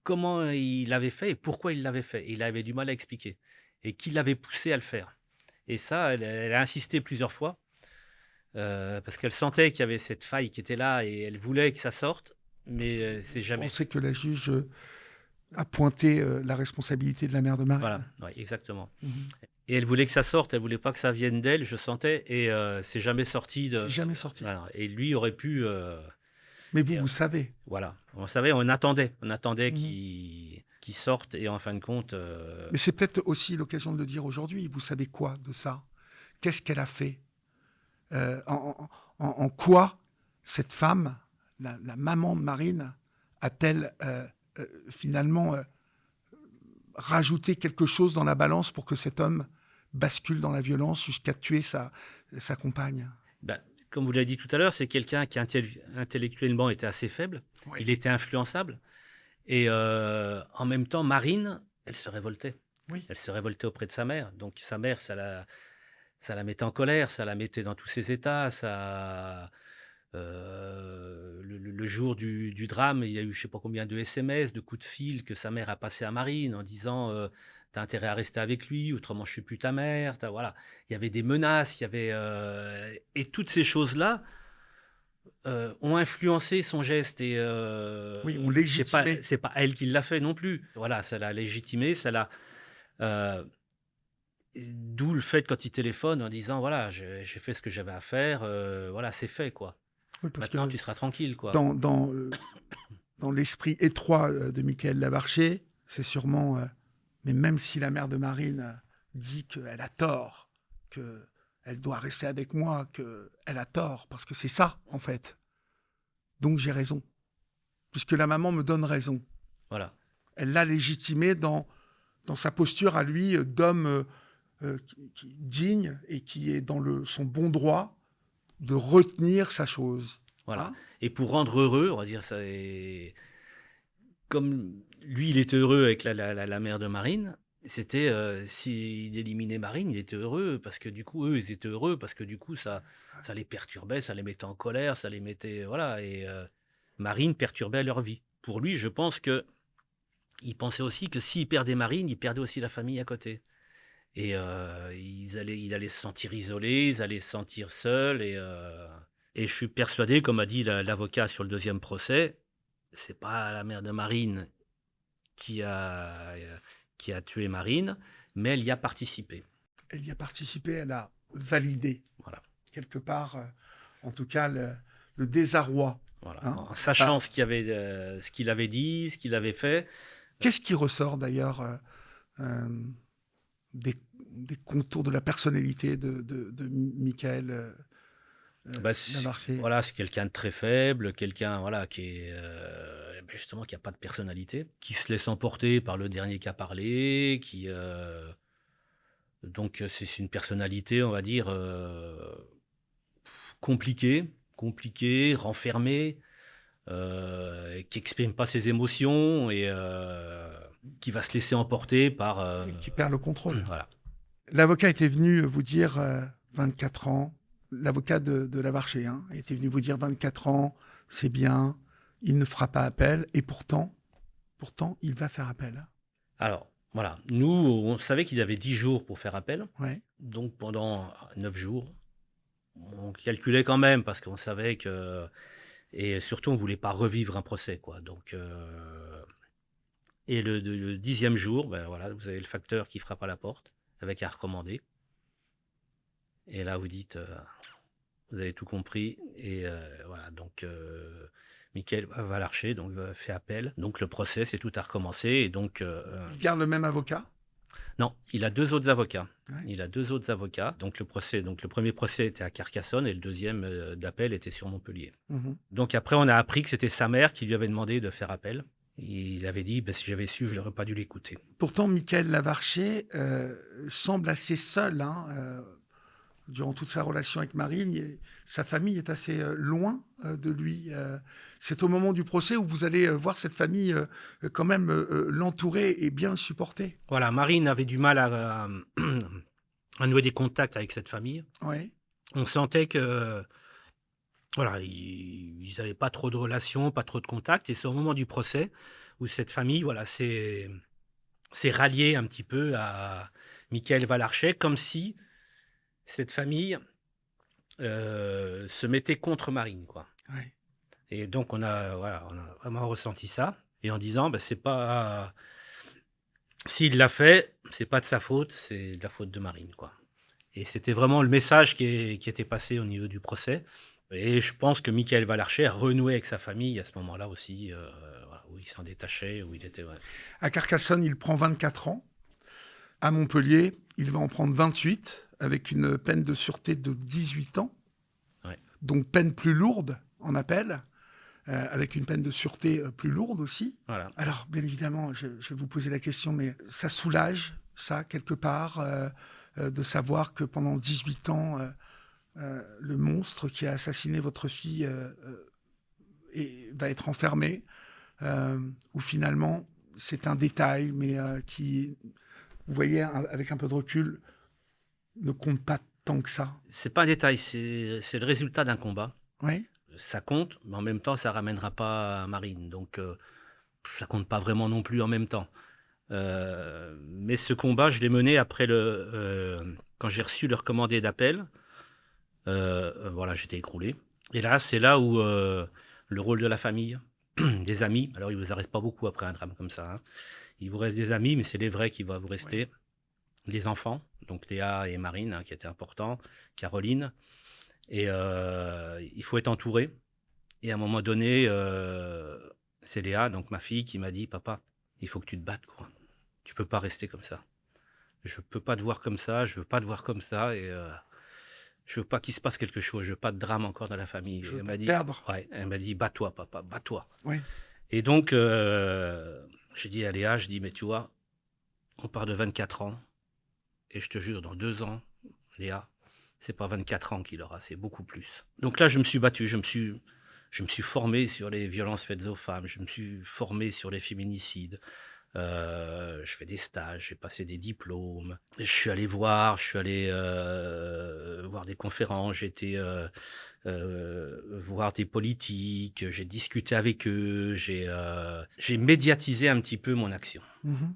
comment il l'avait fait et pourquoi il l'avait fait. Et il avait du mal à expliquer. Et qui l'avait poussé à le faire. Et ça, elle a insisté plusieurs fois, parce qu'elle sentait qu'il y avait cette faille qui était là et elle voulait que ça sorte, mais c'est jamais. On sait que la juge a pointé la responsabilité de la mère de Marine. Voilà, ouais, exactement. Et elle voulait que ça sorte, elle voulait pas que ça vienne d'elle, je sentais, et c'est jamais sorti. C'est jamais sorti. Voilà. Et lui aurait pu. Mais vous savez. Voilà, on savait, on attendait qu'il sorte, et en fin de compte. Mais c'est peut-être aussi l'occasion de le dire aujourd'hui. Vous savez quoi de ça? Qu'est-ce qu'elle a fait? En quoi cette femme, la maman de Marine, a-t-elle finalement rajouté quelque chose dans la balance pour que cet homme bascule dans la violence jusqu'à tuer sa compagne? Comme vous l'avez dit tout à l'heure, c'est quelqu'un qui intellectuellement était assez faible. Oui. Il était influençable. Et en même temps, Marine, elle se révoltait. Oui. Elle se révoltait auprès de sa mère. Donc sa mère, ça la mettait en colère, ça la mettait dans tous ses états. Le jour du drame, il y a eu je ne sais pas combien de SMS, de coups de fil que sa mère a passé à Marine en disant t'as intérêt à rester avec lui, autrement je ne suis plus ta mère. Voilà. Il y avait des menaces, il y avait et toutes ces choses-là ont influencé son geste. Et oui, on légitimé. C'est pas elle qui l'a fait non plus. Voilà, ça l'a légitimé, ça l'a. D'où le fait quand il téléphone en disant voilà, j'ai fait ce que j'avais à faire, voilà, c'est fait, quoi. Oui, parce maintenant, que tu seras tranquille, quoi. Dans l'esprit étroit de Michael Valarché, c'est sûrement. Mais même si la mère de Marine dit qu'elle a tort, qu'elle doit rester avec moi, qu'elle a tort, parce que c'est ça, en fait. Donc j'ai raison. Puisque la maman me donne raison. Voilà. Elle l'a légitimé dans sa posture à lui d'homme digne et qui est dans son bon droit de retenir sa chose. Voilà. Hein. Et pour rendre heureux, on va dire ça, comme lui, il était heureux avec la mère de Marine, c'était s'il éliminait Marine, il était heureux parce que du coup, eux, ils étaient heureux parce que du coup, ça les perturbait, ça les mettait en colère, ça les mettait. Voilà. Et Marine perturbait leur vie. Pour lui, je pense que il pensait aussi que s'il perdait Marine, il perdait aussi la famille à côté. Et il allait se sentir isolé, ils allaient se sentir seuls. Et je suis persuadé, comme a dit l'avocat sur le deuxième procès, c'est pas la mère de Marine qui a tué Marine, mais elle y a participé. Elle y a participé, elle a validé, Voilà. quelque part, en tout cas, le désarroi. Voilà. Hein. En sachant ce qu'il avait dit, ce qu'il avait fait. Qu'est-ce qui ressort d'ailleurs des contours de la personnalité de Michael Lavarché? Voilà, c'est quelqu'un de très faible, quelqu'un voilà, qui est justement qui n'a pas de personnalité, qui se laisse emporter par le dernier qui a parlé, donc c'est une personnalité, on va dire, compliquée, renfermée, qui n'exprime pas ses émotions et qui va se laisser emporter par... qui perd le contrôle. Voilà. L'avocat était venu vous dire 24 ans, l'avocat de Lavarché était venu vous dire 24 ans, c'est bien, il ne fera pas appel, et pourtant, il va faire appel. Alors, voilà, nous, on savait qu'il avait 10 jours pour faire appel, ouais. Donc pendant 9 jours, on calculait quand même, parce qu'on savait que... Et surtout, on ne voulait pas revivre un procès, quoi. Donc, et le 10e jour, ben voilà, vous avez le facteur qui frappe à la porte, avec un recommandé. Et là, vous dites, vous avez tout compris. Et voilà, donc Michael Valarché donc, fait appel. Donc le procès, c'est tout à recommencer. Et donc, il garde le même avocat? Non, il a 2 autres avocats. Ouais. Il a 2 autres avocats. Donc le premier procès était à Carcassonne et le deuxième d'appel était sur Montpellier. Mmh. Donc après, on a appris que c'était sa mère qui lui avait demandé de faire appel. Il avait dit, si j'avais su, je n'aurais pas dû l'écouter. Pourtant, Michael Lavarché semble assez seul durant toute sa relation avec Marine. Sa famille est assez loin de lui. C'est au moment du procès où vous allez voir cette famille quand même l'entourer et bien le supporter. Voilà, Marine avait du mal à nouer des contacts avec cette famille. Ouais. On sentait que... Voilà, ils n'avaient pas trop de relations, pas trop de contacts. Et c'est au moment du procès où cette famille voilà, s'est ralliée un petit peu à Michael Valarché, comme si cette famille se mettait contre Marine, quoi. Ouais. Et donc, on a vraiment ressenti ça. Et en disant, c'est pas... S'il l'a fait, c'est pas de sa faute, c'est de la faute de Marine, quoi. Et c'était vraiment le message qui était passé au niveau du procès. Et je pense que Michael Valarché a renoué avec sa famille à ce moment-là aussi, où il s'en détachait, où il était... Ouais. À Carcassonne, il prend 24 ans. À Montpellier, il va en prendre 28, avec une peine de sûreté de 18 ans. Ouais. Donc peine plus lourde en appel, avec une peine de sûreté plus lourde aussi. Voilà. Alors, bien évidemment, je vais vous poser la question, mais ça soulage, ça, quelque part, de savoir que pendant 18 ans... le monstre qui a assassiné votre fille va être enfermé, ou finalement c'est un détail, mais qui, vous voyez, avec un peu de recul, ne compte pas tant que ça. C'est pas un détail, c'est le résultat d'un combat. Oui. Ça compte, mais en même temps, ça ramènera pas Marine. Donc, ça compte pas vraiment non plus en même temps. Mais ce combat, je l'ai mené après quand j'ai reçu le recommandé d'appel. Voilà, j'étais écroulé. Et là, c'est là où le rôle de la famille, des amis, alors il ne vous en reste pas beaucoup après un drame comme ça. Il vous reste des amis, mais c'est les vrais qui vont vous rester. Ouais. Les enfants, donc Léa et Marine, qui étaient importants, Caroline. Et il faut être entouré. Et à un moment donné, c'est Léa, donc ma fille, qui m'a dit, papa, il faut que tu te battes, quoi. Tu peux pas rester comme ça. Je peux pas te voir comme ça, je veux pas te voir comme ça. Et je veux pas qu'il se passe quelque chose, je veux pas de drame encore dans la famille. Je veux elle m'a dit, perdre. Ouais, elle m'a dit, bats-toi, papa, bats-toi. Oui. Et donc, j'ai dit à Léa, mais tu vois, on part de 24 ans, et je te jure, dans 2 ans, Léa, C'est pas 24 ans qu'il aura, c'est beaucoup plus. Donc là, je me suis battu, je me suis formé sur les violences faites aux femmes, je me suis formé sur les féminicides. Je fais des stages, j'ai passé des diplômes. Je suis allé voir des conférences, j'ai été voir des politiques, j'ai discuté avec eux, j'ai médiatisé un petit peu mon action. Mhm.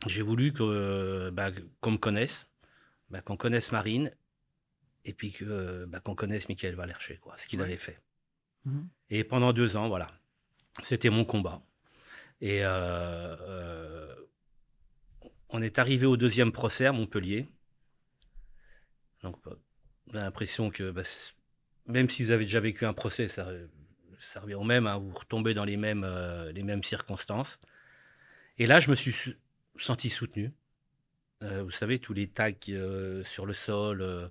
J'ai voulu qu'on me connaisse, qu'on connaisse Marine, et puis qu'on connaisse Michael Valercher, quoi, ce qu'il Ouais. avait fait. Mhm. Et pendant 2 ans, voilà, c'était mon combat. Et on est arrivé au 2e procès à Montpellier. Donc, j'ai l'impression que même si vous avez déjà vécu un procès, ça revient au même, hein, vous retombez dans les mêmes circonstances. Et là, je me suis senti soutenu. Vous savez, tous les tags sur le sol,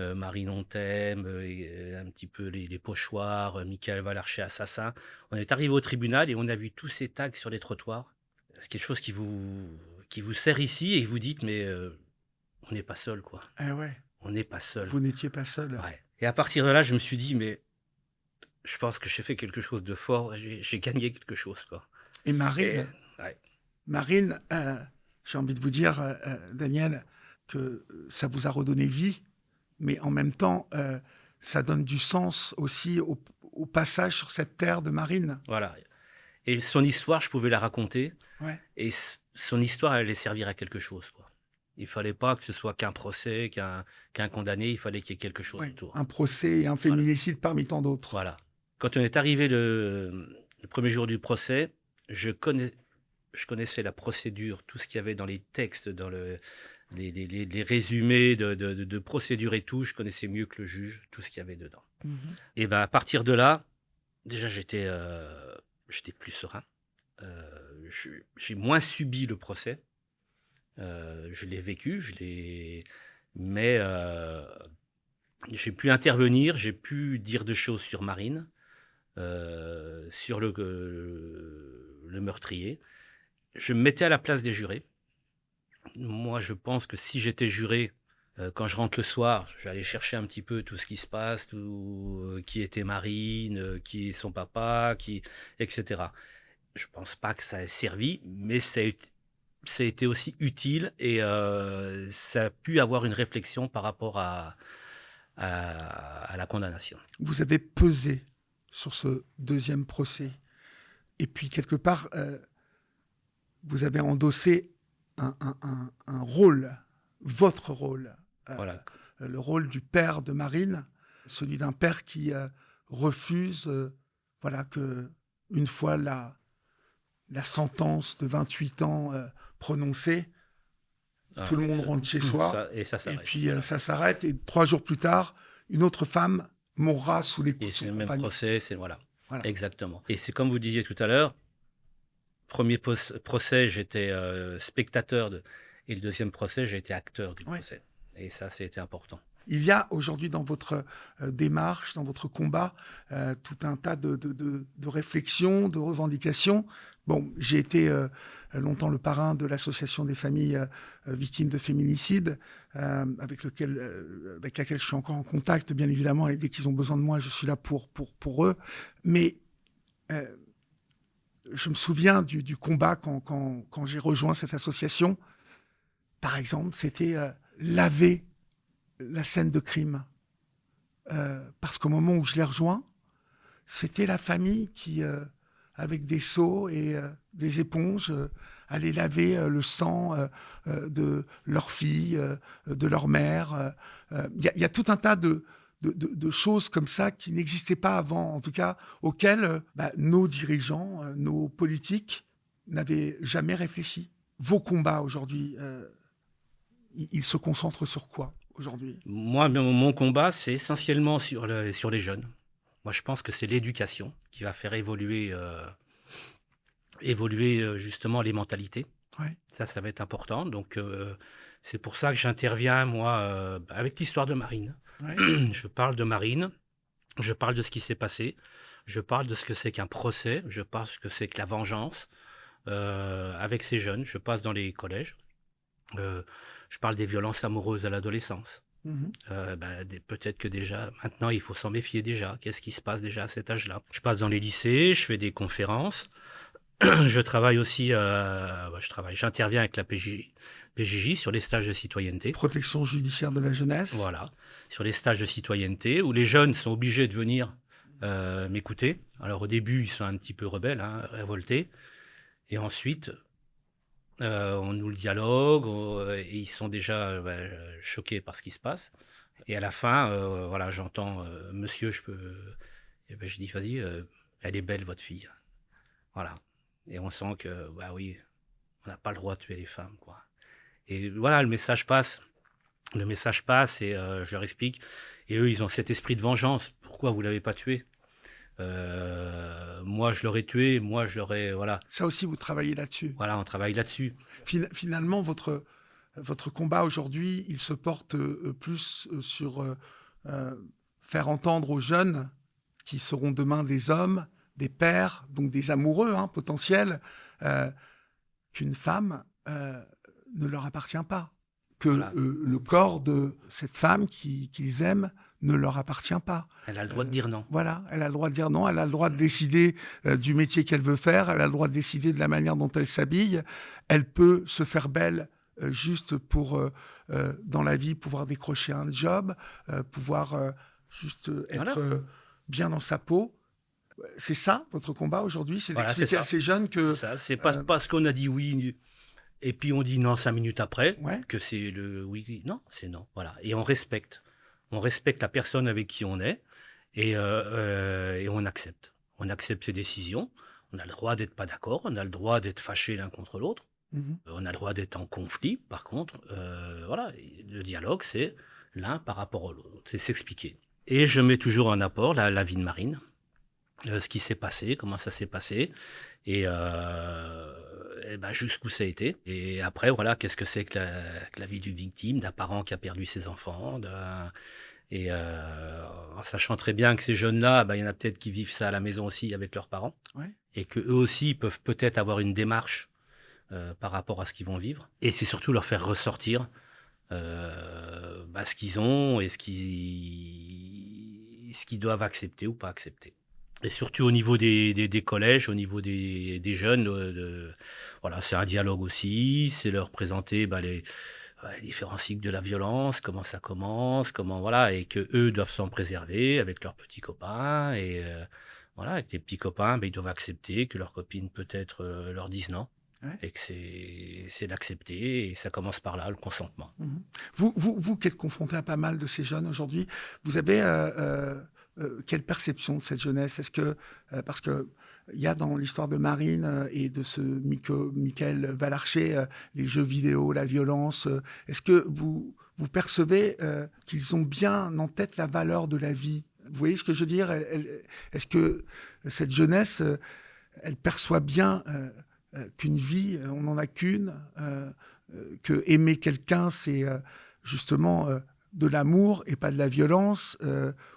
Marine on t'aime, et un petit peu les pochoirs, Michael Valarcher assassin. On est arrivé au tribunal et on a vu tous ces tags sur les trottoirs. C'est quelque chose qui vous serre ici et vous dites, mais on n'est pas seul, quoi. Ah ouais, On n'est pas seul. vous n'étiez pas seul. Ouais. Et à partir de là, je me suis dit, mais je pense que j'ai fait quelque chose de fort, j'ai gagné quelque chose, quoi. Et Marine, Ouais. Marine, j'ai envie de vous dire, Daniel, que ça vous a redonné vie, mais en même temps, ça donne du sens aussi au passage sur cette terre de Marine. Voilà. Et son histoire, je pouvais la raconter. Ouais. Et son histoire, elle allait servir à quelque chose, quoi. Il fallait pas que ce soit qu'un procès, qu'un condamné, il fallait qu'il y ait quelque chose autour. Un procès et un féminicide parmi tant d'autres. Voilà. Quand on est arrivé le premier jour du procès, je connaissais la procédure, tout ce qu'il y avait dans les textes, dans les résumés de procédure et tout. Je connaissais mieux que le juge tout ce qu'il y avait dedans. Mhm. Et ben à partir de là, déjà j'étais plus serein. J'ai moins subi le procès. Je l'ai vécu, mais j'ai pu intervenir, j'ai pu dire des choses sur Marine, sur le meurtrier. Je me mettais à la place des jurés. Moi, je pense que si j'étais juré, quand je rentre le soir, j'allais chercher un petit peu tout ce qui se passe, qui était Marine, qui est son papa, etc. Je ne pense pas que ça ait servi, mais ça a été aussi utile et ça a pu avoir une réflexion par rapport à la condamnation. Vous avez pesé sur ce 2e procès. Et puis, quelque part, vous avez endossé un rôle, votre rôle, Voilà. le rôle du père de Marine, celui d'un père qui refuse que une fois la sentence de 28 ans prononcée, tout le monde rentre chez soi. Et ça s'arrête. Et puis ça s'arrête. Et 3 jours plus tard, une autre femme mourra sous les coups de son c'est le même compagnon. procès, voilà. Exactement. Et c'est comme vous disiez tout à l'heure, premier procès, j'étais spectateur et le 2e procès, j'ai été acteur du procès. Et ça, c'était important. Il y a aujourd'hui dans votre démarche, dans votre combat, tout un tas de réflexions, de revendications. Bon, j'ai été longtemps le parrain de l'association des familles victimes de féminicide, avec laquelle je suis encore en contact, bien évidemment, et dès qu'ils ont besoin de moi, je suis là pour eux. Mais je me souviens du combat quand j'ai rejoint cette association. Par exemple, c'était laver la scène de crime. Parce qu'au moment où je l'ai rejoint, c'était la famille qui, avec des seaux et des éponges, allait laver le sang de leur fille, de leur mère. Il y a tout un tas de choses comme ça qui n'existaient pas avant, en tout cas, auxquelles nos dirigeants, nos politiques n'avaient jamais réfléchi. Vos combats aujourd'hui, ils se concentrent sur quoi aujourd'hui? Moi, mon combat, c'est essentiellement sur les jeunes. Moi, je pense que c'est l'éducation qui va faire évoluer justement les mentalités. Ouais. Ça va être important. Donc, c'est pour ça que j'interviens, moi, avec l'histoire de Marine. Ouais. Je parle de Marine, je parle de ce qui s'est passé, je parle de ce que c'est qu'un procès, je parle de ce que c'est que la vengeance avec ces jeunes. Je passe dans les collèges. Je parle des violences amoureuses à l'adolescence. Peut-être que déjà, maintenant, il faut s'en méfier déjà. Qu'est-ce qui se passe déjà à cet âge-là? Je passe dans les lycées, je fais des conférences. Je travaille aussi, j'interviens avec la PJJ sur les stages de citoyenneté. Protection judiciaire de la jeunesse. Voilà, sur les stages de citoyenneté, où les jeunes sont obligés de venir m'écouter. Alors au début, ils sont un petit peu rebelles, révoltés. Et ensuite, on noue le dialogue, et ils sont déjà choqués par ce qui se passe. Et à la fin, j'entends « Monsieur, je peux… » Et je dis « Vas-y, elle est belle, votre fille. » Voilà. Et on sent que, oui, on n'a pas le droit de tuer les femmes, quoi. Et voilà, le message passe. Le message passe et je leur explique. Et eux, ils ont cet esprit de vengeance. Pourquoi vous ne l'avez pas tué? Moi, je l'aurais tué. Moi, je l'aurais… Voilà. Ça aussi, vous travaillez là-dessus. Voilà, on travaille là-dessus. Finalement, votre combat aujourd'hui, il se porte plus sur faire entendre aux jeunes qui seront demain des hommes, des pères, donc des amoureux potentiels, qu'une femme ne leur appartient pas. Que le corps de cette femme qu'ils aiment ne leur appartient pas. Elle a le droit de dire non. Voilà, elle a le droit de dire non, elle a le droit de décider du métier qu'elle veut faire, elle a le droit de décider de la manière dont elle s'habille. Elle peut se faire belle juste pour, dans la vie, pouvoir décrocher un job, pouvoir juste être bien dans sa peau. C'est ça, votre combat aujourd'hui? C'est d'expliquer à ces jeunes que… C'est ça, c'est pas parce qu'on a dit oui… Et puis on dit non 5 minutes après, Ouais. que c'est le oui, non, c'est non. Voilà. Et on respecte. On respecte la personne avec qui on est et on accepte. On accepte ses décisions. On a le droit d'être pas d'accord. On a le droit d'être fâché l'un contre l'autre. On a le droit d'être en conflit. Par contre, voilà, le dialogue, c'est l'un par rapport à l'autre. C'est s'expliquer. Et je mets toujours en apport la vie de Marine. Ce qui s'est passé, comment ça s'est passé. Et jusqu'où ça a été. Et après, voilà, qu'est-ce que c'est que la vie d'une victime, d'un parent qui a perdu ses enfants, en sachant très bien que ces jeunes-là, il y en a peut-être qui vivent ça à la maison aussi avec leurs parents, et qu'eux aussi peuvent peut-être avoir une démarche par rapport à ce qu'ils vont vivre. Et c'est surtout leur faire ressortir ce qu'ils ont et ce qu'ils doivent accepter ou pas accepter. Et surtout au niveau des collèges, au niveau des jeunes, voilà, c'est un dialogue aussi, c'est leur présenter les différents cycles de la violence, comment ça commence, voilà, et que eux doivent s'en préserver avec leurs petits copains, et voilà, avec les petits copains, ils doivent accepter que leurs copines peut-être leur disent non, et que c'est d'accepter, et ça commence par là, le consentement. Vous qui êtes confronté à pas mal de ces jeunes aujourd'hui, vous avez… quelle perception de cette jeunesse? Est-ce que, parce qu'il y a dans l'histoire de Marine et de ce Michael Valarcher, les jeux vidéo, la violence, est-ce que vous percevez qu'ils ont bien en tête la valeur de la vie? Vous voyez ce que je veux dire? Est-ce que cette jeunesse, elle perçoit bien qu'une vie, on n'en a qu'une, que aimer quelqu'un, c'est justement… de l'amour et pas de la violence,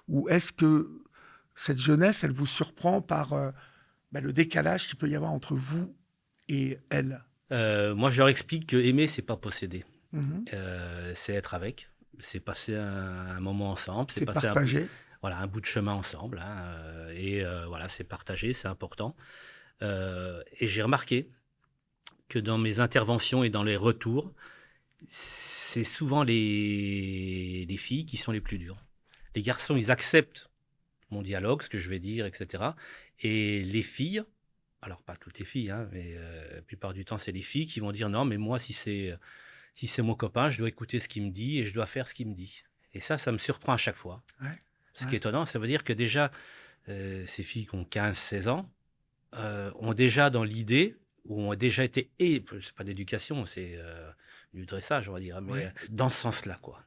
ou est-ce que cette jeunesse, elle vous surprend par le décalage qu'il peut y avoir entre vous et elle? Moi, je leur explique que aimer, c'est pas posséder. C'est être avec, c'est passer un moment ensemble, c'est passer partager. Un bout de chemin ensemble, voilà, c'est partager, c'est important. Et j'ai remarqué que dans mes interventions et dans les retours, c'est souvent les filles qui sont les plus dures. Les garçons, ils acceptent mon dialogue, ce que je vais dire, etc. Et les filles, alors pas toutes les filles, mais la plupart du temps, c'est les filles qui vont dire non, mais moi, si c'est mon copain, je dois écouter ce qu'il me dit et je dois faire ce qu'il me dit. Et ça me surprend à chaque fois. Ce qui est étonnant, ça veut dire que déjà, ces filles qui ont 15-16 ans ont déjà dans l'idée, ou ont déjà été, et c'est pas d'éducation, c'est du dressage, on va dire, mais dans ce sens-là, quoi.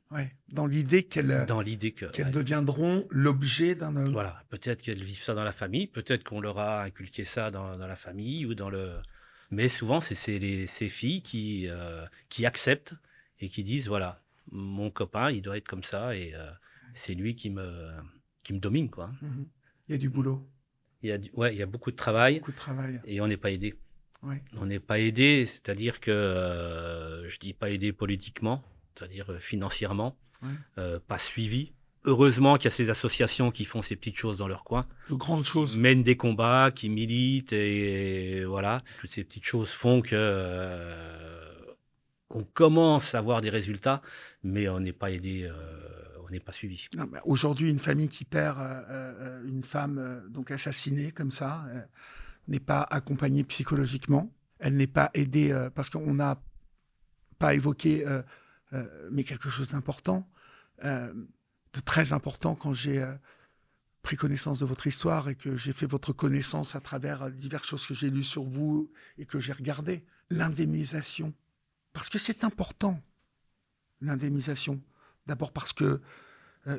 Dans l'idée qu'elles deviendront l'objet d'un homme. Voilà, peut-être qu'elles vivent ça dans la famille, peut-être qu'on leur a inculqué ça dans la famille ou dans le. Mais souvent, c'est ces filles qui acceptent et qui disent voilà, mon copain, il doit être comme ça et c'est lui qui me domine, quoi. Il y a du boulot. Il y a beaucoup de travail. Et on n'est pas aidé. On n'est pas aidé, c'est-à-dire que je dis pas aidé politiquement, c'est-à-dire financièrement, Ouais. pas suivi. Heureusement qu'il y a ces associations qui font ces petites choses dans leur coin, De grandes choses. mènent des combats, qui militent, et voilà. Toutes ces petites choses font que on commence à avoir des résultats, mais on n'est pas aidé, on n'est pas suivi. Non, mais aujourd'hui, une famille qui perd une femme donc assassinée comme ça n'est pas accompagnée psychologiquement. Elle n'est pas aidée parce qu'on n'a pas évoqué, mais quelque chose d'important, de très important quand j'ai pris connaissance de votre histoire et que j'ai fait votre connaissance à travers diverses choses que j'ai lues sur vous et que j'ai regardées. L'indemnisation. Parce que c'est important, l'indemnisation. D'abord parce que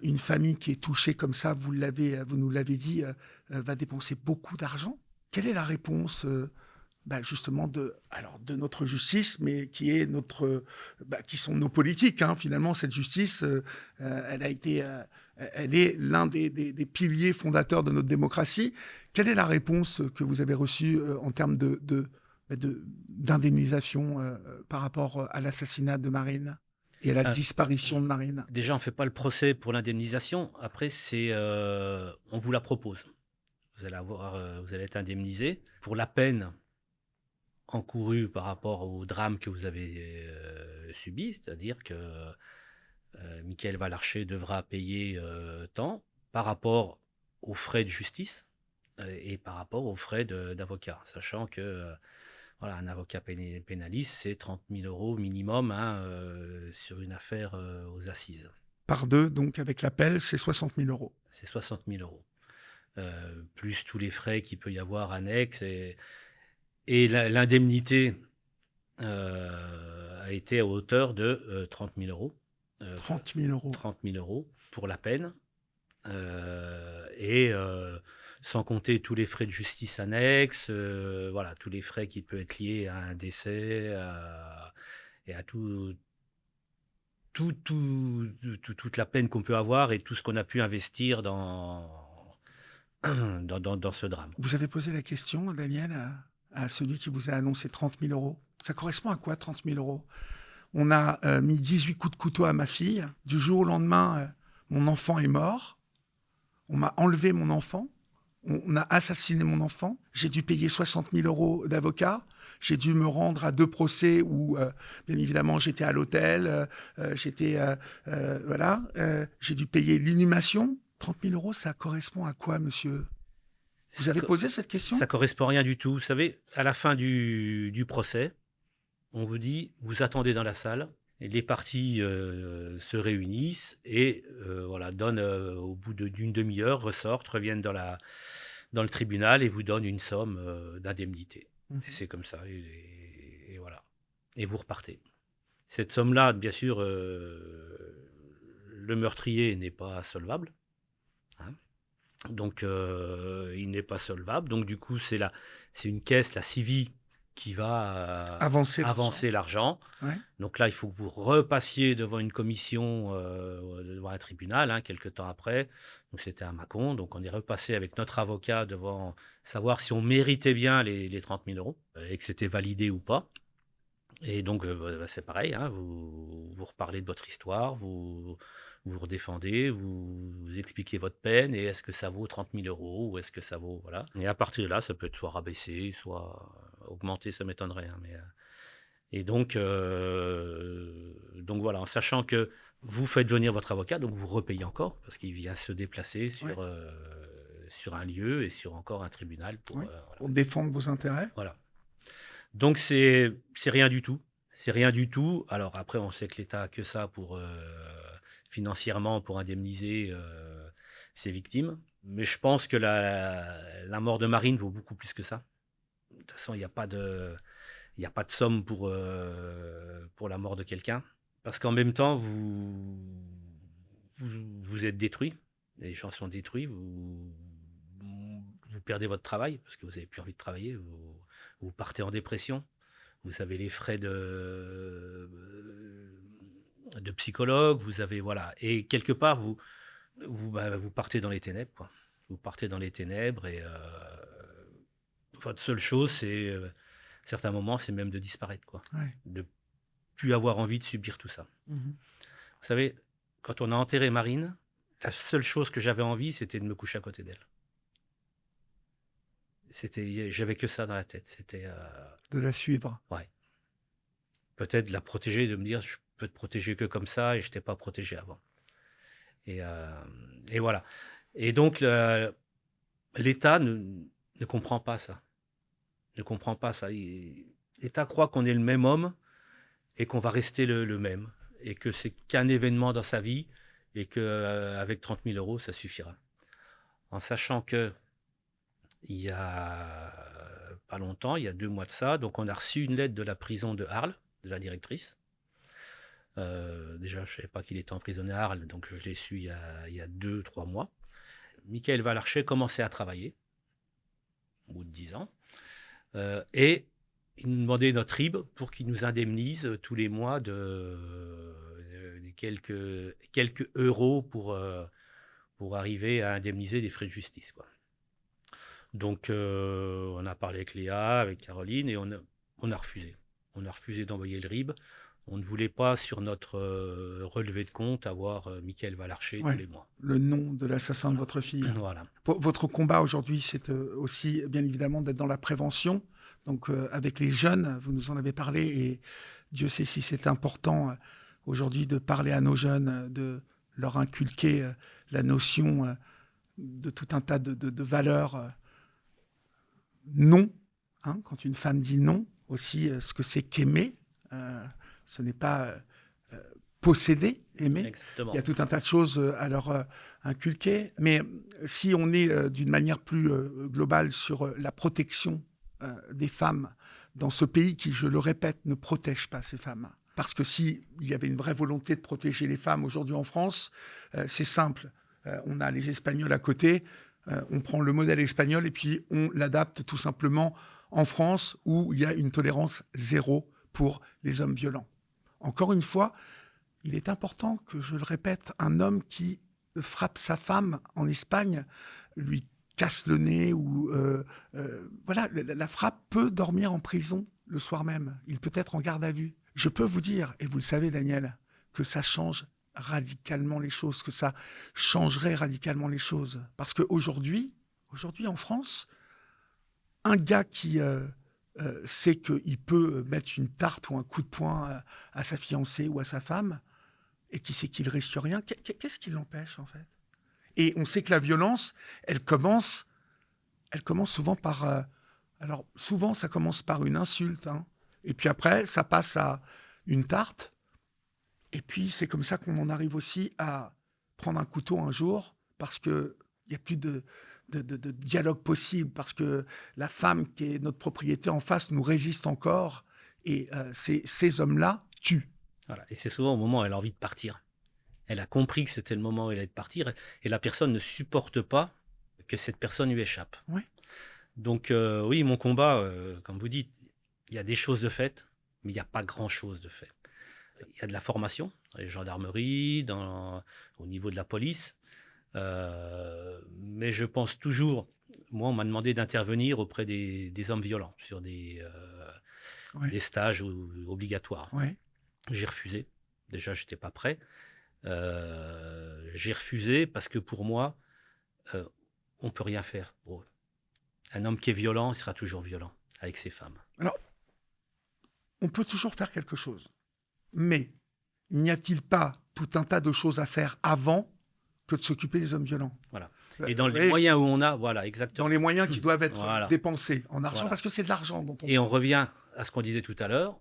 une famille qui est touchée comme ça, vous nous l'avez dit, va dépenser beaucoup d'argent. Quelle est la réponse justement de notre justice, mais qui est qui sont nos politiques. Hein. Finalement, cette justice, elle est l'un des piliers fondateurs de notre démocratie. Quelle est la réponse que vous avez reçue en termes d'indemnisation par rapport à l'assassinat de Marine et à la disparition de Marine? Déjà, on ne fait pas le procès pour l'indemnisation. Après, on vous la propose. Vous allez être indemnisé pour la peine encourue par rapport au drame que vous avez subi, c'est-à-dire que Mickaël Vallarcher devra payer tant par rapport aux frais de justice et par rapport aux frais d'avocat, sachant que voilà, un avocat pénaliste, c'est 30 000 euros minimum sur une affaire aux assises. Par deux, donc avec l'appel, c'est 60 000 euros. C'est 60 000 euros. Plus tous les frais qu'il peut y avoir annexes. Et l'indemnité a été à hauteur de 30 000 euros. 30 000 euros. 30 000 euros pour la peine. Et sans compter tous les frais de justice annexes, voilà, tous les frais qui peuvent être liés à un décès et à toute la peine qu'on peut avoir et tout ce qu'on a pu investir dans ce drame. Vous avez posé la question, Daniel, à celui qui vous a annoncé 30 000 euros. Ça correspond à quoi, 30 000 euros? On a mis 18 coups de couteau à ma fille. Du jour au lendemain, mon enfant est mort. On m'a enlevé mon enfant. On a assassiné mon enfant. J'ai dû payer 60 000 euros d'avocat. J'ai dû me rendre à 2 procès où, bien évidemment, j'étais à l'hôtel. J'ai dû payer l'inhumation. 30 000 euros, ça correspond à quoi, monsieur? Vous avez posé cette question? Ça correspond à rien du tout. Vous savez, à la fin du procès, on vous dit, vous attendez dans la salle, et les parties se réunissent et donnent au bout d'une demi-heure, ressortent, reviennent dans le tribunal et vous donnent une somme d'indemnité. Et c'est comme ça, et voilà. Et vous repartez. Cette somme-là, bien sûr, le meurtrier n'est pas solvable. Hein. Donc, il n'est pas solvable. Donc, du coup, c'est une caisse, la CIVI, qui va avancer l'argent. Ouais. Donc là, il faut que vous repassiez devant une commission, devant un tribunal, quelques temps après. Donc c'était à Mâcon. Donc on est repassé avec notre avocat devant savoir si on méritait bien les 30 000 euros et que c'était validé ou pas. Et donc c'est pareil, vous reparlez de votre histoire, vous redéfendez, vous expliquez votre peine et est-ce que ça vaut 30 000 euros ou est-ce que ça vaut... Voilà. Et à partir de là, ça peut être soit rabaissé, soit augmenté, ça m'étonnerait. Et donc voilà, en sachant que vous faites venir votre avocat, donc vous repayez encore parce qu'il vient se déplacer sur un lieu et sur encore un tribunal pour défendre vos intérêts. Voilà. Donc c'est rien du tout. C'est rien du tout. Alors après, on sait que l'État a que ça pour financièrement pour indemniser ses victimes. Mais je pense que la mort de Marine vaut beaucoup plus que ça. De toute façon, il n'y a pas de somme pour la mort de quelqu'un. Parce qu'en même temps, vous êtes détruit. Les gens sont détruits. Vous perdez votre travail parce que vous n'avez plus envie de travailler. Vous partez en dépression. Vous avez les frais de psychologue. Vous avez, voilà. Et quelque part, vous partez dans les ténèbres, quoi. Vous partez dans les ténèbres et votre seule chose, c'est... certains moments, c'est même de disparaître, quoi. Ouais. De plus avoir envie de subir tout ça. Vous savez, quand on a enterré Marine, la seule chose que j'avais envie, c'était de me coucher à côté d'elle. J'avais que ça dans la tête. C'était de la suivre. Ouais. Peut-être de la protéger, de me dire, je peux te protéger que comme ça, et je t'ai pas protégé avant. Et voilà. Et donc, l'État ne comprend pas ça. Ne comprend pas ça. L'État croit qu'on est le même homme et qu'on va rester le même. Et que c'est qu'un événement dans sa vie et qu'avec 30 000 euros, ça suffira. En sachant que il y a pas longtemps, il y a 2 mois de ça, donc on a reçu une lettre de la prison de Arles, de la directrice. Déjà, je ne savais pas qu'il était emprisonné à Arles, donc je l'ai su il y a 2-3 mois. Michael Valarcher commençait à travailler, au bout de 10 ans, et il nous demandait notre RIB pour qu'il nous indemnise tous les mois de quelques euros pour arriver à indemniser des frais de justice, quoi. Donc, on a parlé avec Léa, avec Caroline, et on a refusé. On a refusé d'envoyer le RIB. On ne voulait pas, sur notre relevé de compte, avoir Michael Valarcher tous les mois. Le nom de l'assassin de votre fille. Voilà. Votre combat aujourd'hui, c'est aussi, bien évidemment, d'être dans la prévention. Donc, avec les jeunes, vous nous en avez parlé, et Dieu sait si c'est important aujourd'hui de parler à nos jeunes, de leur inculquer la notion de tout un tas de valeurs. Non, hein, quand une femme dit non, aussi ce que c'est qu'aimer, ce n'est pas posséder, aimer. Exactement. Il y a tout un tas de choses à leur inculquer. Mais si on est d'une manière plus globale sur la protection des femmes dans ce pays qui, je le répète, ne protège pas ces femmes. Parce que s'il y avait une vraie volonté de protéger les femmes aujourd'hui en France, c'est simple. On a les Espagnols à côté. On prend le modèle espagnol et puis on l'adapte tout simplement en France, où il y a une tolérance zéro pour les hommes violents. Encore une fois, il est important que je le répète, un homme qui frappe sa femme en Espagne, lui casse le nez ou voilà, la frappe, peut dormir en prison le soir même. Il peut être en garde à vue. Je peux vous dire, et vous le savez Daniel, que ça change radicalement les choses, que ça changerait radicalement les choses. Parce qu'aujourd'hui, en France, un gars qui sait qu'il peut mettre une tarte ou un coup de poing à sa fiancée ou à sa femme, et qui sait qu'il risque rien, qu'est-ce qui l'empêche en fait? Et on sait que la violence, elle commence souvent par... alors souvent, ça commence par une insulte, hein, et puis après, ça passe à une tarte. Et puis, c'est comme ça qu'on en arrive aussi à prendre un couteau un jour, parce qu'il n'y a plus de dialogue possible, parce que la femme qui est notre propriété en face nous résiste encore, et ces hommes-là tuent. Voilà. Et c'est souvent au moment où elle a envie de partir. Elle a compris que c'était le moment où elle allait partir, et la personne ne supporte pas que cette personne lui échappe. Oui. Donc, oui, mon combat, comme vous dites, il y a des choses de faites, mais il n'y a pas grand-chose de fait. Il y a de la formation dans les gendarmeries, au niveau de la police. Mais je pense toujours, moi, on m'a demandé d'intervenir auprès des hommes violents sur des stages obligatoires. Ouais. J'ai refusé. Déjà, je n'étais pas prêt. J'ai refusé parce que pour moi, on ne peut rien faire pour eux. Un homme qui est violent, il sera toujours violent avec ses femmes. Alors, on peut toujours faire quelque chose. Mais n'y a-t-il pas tout un tas de choses à faire avant que de s'occuper des hommes violents? Voilà. Et dans les moyens où on a, voilà, exactement. Dans les moyens qui doivent être dépensés en argent, parce que c'est de l'argent dont on... Et on revient à ce qu'on disait tout à l'heure,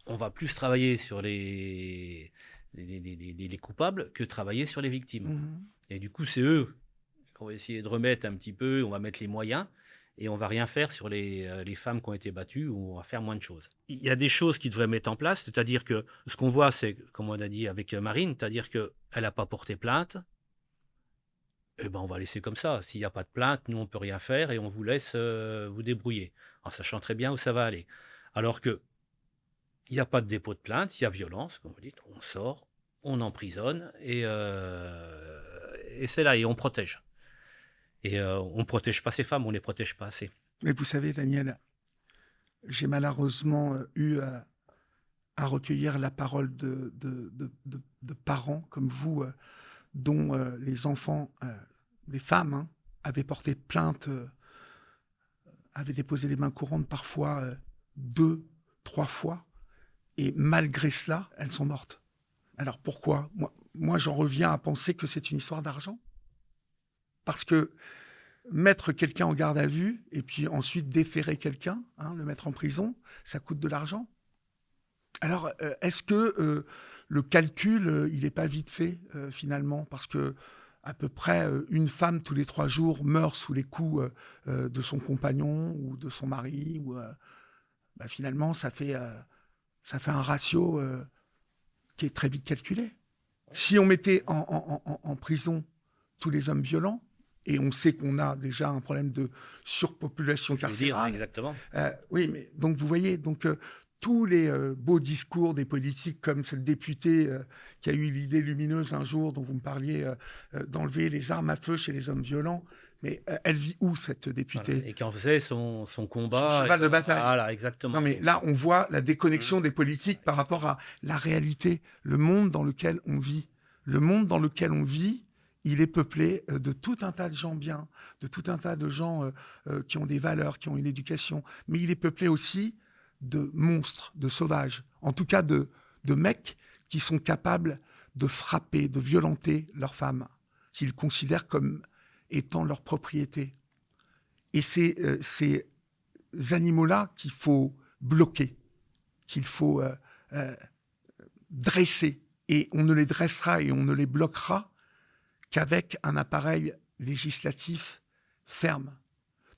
on va plus travailler sur les coupables que travailler sur les victimes. Mmh. Et du coup, c'est eux qu'on va essayer de remettre un petit peu, on va mettre les moyens, et on ne va rien faire sur les femmes qui ont été battues, ou on va faire moins de choses. Il y a des choses qui devraient mettre en place, c'est-à-dire que ce qu'on voit, c'est, comme on a dit avec Marine, c'est-à-dire qu'elle n'a pas porté plainte, eh ben on va laisser comme ça. S'il n'y a pas de plainte, nous, on ne peut rien faire, et on vous laisse vous débrouiller, en sachant très bien où ça va aller. Alors que il n'y a pas de dépôt de plainte, il y a violence, comme vous dites, on sort, on emprisonne, et c'est là, et on protège. Et on ne protège pas ces femmes, on ne les protège pas assez. Mais vous savez, Daniel, j'ai malheureusement eu à recueillir la parole de parents comme vous, dont les enfants, des femmes, hein, avaient porté plainte, avaient déposé les mains courantes parfois 2, 3 fois, et malgré cela, elles sont mortes. Alors pourquoi ? Moi, j'en reviens à penser que c'est une histoire d'argent. Parce que mettre quelqu'un en garde à vue et puis ensuite déférer quelqu'un, hein, le mettre en prison, ça coûte de l'argent. Alors, est-ce que le calcul, il n'est pas vite fait, finalement ? Parce que à peu près une femme tous les 3 jours meurt sous les coups de son compagnon ou de son mari. Ou, finalement, ça fait un ratio qui est très vite calculé. Si on mettait en prison tous les hommes violents, et on sait qu'on a déjà un problème de surpopulation carcérale. Exactement. Oui, mais donc vous voyez, tous les beaux discours des politiques, comme cette députée qui a eu l'idée lumineuse un jour dont vous me parliez, d'enlever les armes à feu chez les hommes violents, mais elle vit où, cette députée ? Voilà. Et qui en faisait son combat. Son cheval de bataille. Voilà, exactement. Non, mais là, on voit la déconnexion des politiques par rapport à la réalité, le monde dans lequel on vit. Le monde dans lequel on vit, il est peuplé de tout un tas de gens bien, de tout un tas de gens qui ont des valeurs, qui ont une éducation. Mais il est peuplé aussi de monstres, de sauvages. En tout cas, de mecs qui sont capables de frapper, de violenter leurs femmes, qu'ils considèrent comme étant leur propriété. Et c'est ces animaux-là qu'il faut bloquer, qu'il faut dresser. Et on ne les dressera et on ne les bloquera qu'avec un appareil législatif ferme.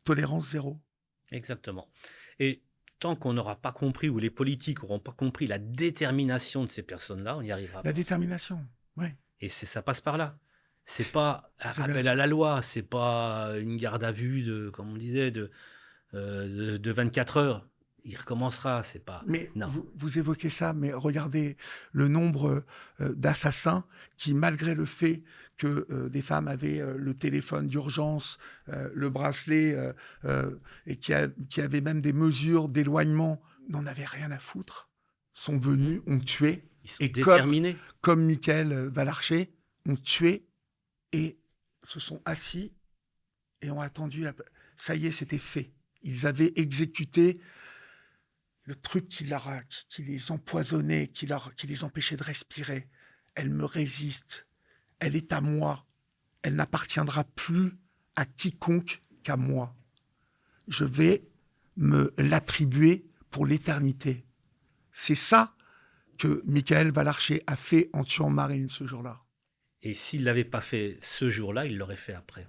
Tolérance zéro. Exactement. Et tant qu'on n'aura pas compris, ou les politiques n'auront pas compris la détermination de ces personnes-là, on n'y arrivera pas. La détermination, oui. Et ça passe par là. C'est pas un rappel à la loi, c'est pas une garde à vue de, comme on disait, de 24 heures. Il recommencera, c'est pas... Mais non. Vous évoquez ça, mais regardez le nombre d'assassins qui, malgré le fait que des femmes avaient le téléphone d'urgence, le bracelet, et qui avaient même des mesures d'éloignement, n'en avaient rien à foutre, sont venus, ont tué. Ils sont déterminés. Comme Mickaël Valarcher, ont tué et se sont assis et ont attendu. Ça y est, c'était fait. Ils avaient exécuté le truc qui les empoisonnait, qui les empêchait de respirer. Elle me résiste. Elle est à moi. Elle n'appartiendra plus à quiconque qu'à moi. Je vais me l'attribuer pour l'éternité. C'est ça que Mickaël Valarcher a fait en tuant Marine ce jour-là. Et s'il ne l'avait pas fait ce jour-là, il l'aurait fait après.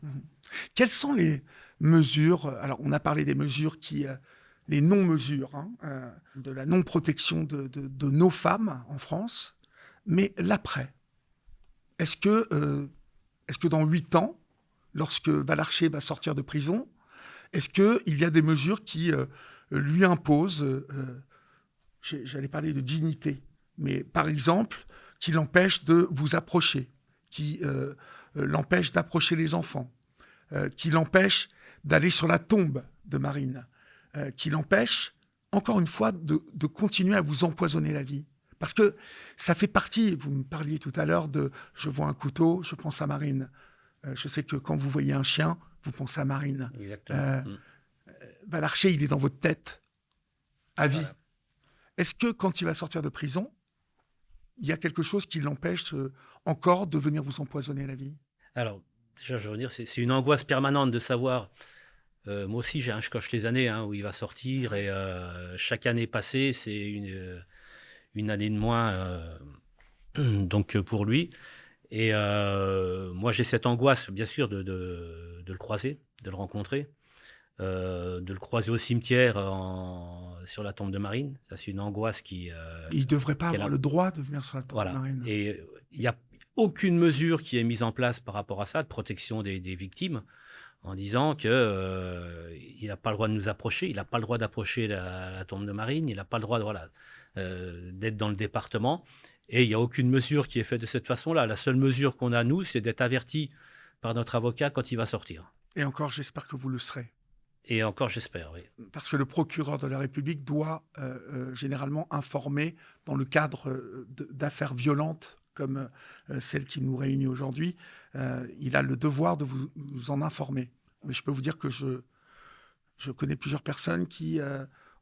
Quelles sont les mesures ? Alors, on a parlé des mesures les non-mesures, de la non-protection de nos femmes en France, mais l'après. Est-ce que dans 8 ans, lorsque Valarcher va sortir de prison, est-ce qu'il y a des mesures qui lui imposent, j'allais parler de dignité, mais par exemple, qui l'empêchent de vous approcher, qui l'empêchent d'approcher les enfants, qui l'empêchent d'aller sur la tombe de Marine, qui l'empêche, encore une fois, de continuer à vous empoisonner la vie. Parce que ça fait partie, vous me parliez tout à l'heure de « je vois un couteau, je pense à Marine ». Je sais que quand vous voyez un chien, vous pensez à Marine. Exactement. Valarcher, il est dans votre tête, à vie. Voilà. Est-ce que quand il va sortir de prison, il y a quelque chose qui l'empêche encore de venir vous empoisonner la vie ? Alors, déjà, je veux dire, c'est une angoisse permanente de savoir... moi aussi, je coche les années où il va sortir et chaque année passée, c'est une année de moins donc pour lui. Et moi, j'ai cette angoisse, bien sûr, de le croiser, de le rencontrer, de le croiser au cimetière sur la tombe de Marine. Ça, c'est une angoisse qui... il ne devrait pas avoir le droit de venir sur la tombe de Marine. Et il n'y a aucune mesure qui est mise en place par rapport à ça, de protection des victimes, en disant qu'il n'a pas le droit de nous approcher, il n'a pas le droit d'approcher la tombe de Marine, il n'a pas le droit d'être dans le département. Et il n'y a aucune mesure qui est faite de cette façon-là. La seule mesure qu'on a, nous, c'est d'être avertis par notre avocat quand il va sortir. Et encore, j'espère que vous le serez. Et encore, j'espère, oui. Parce que le procureur de la République doit généralement informer dans le cadre d'affaires violentes comme celle qui nous réunit aujourd'hui. Il a le devoir de vous en informer. Mais je peux vous dire que je connais plusieurs personnes qui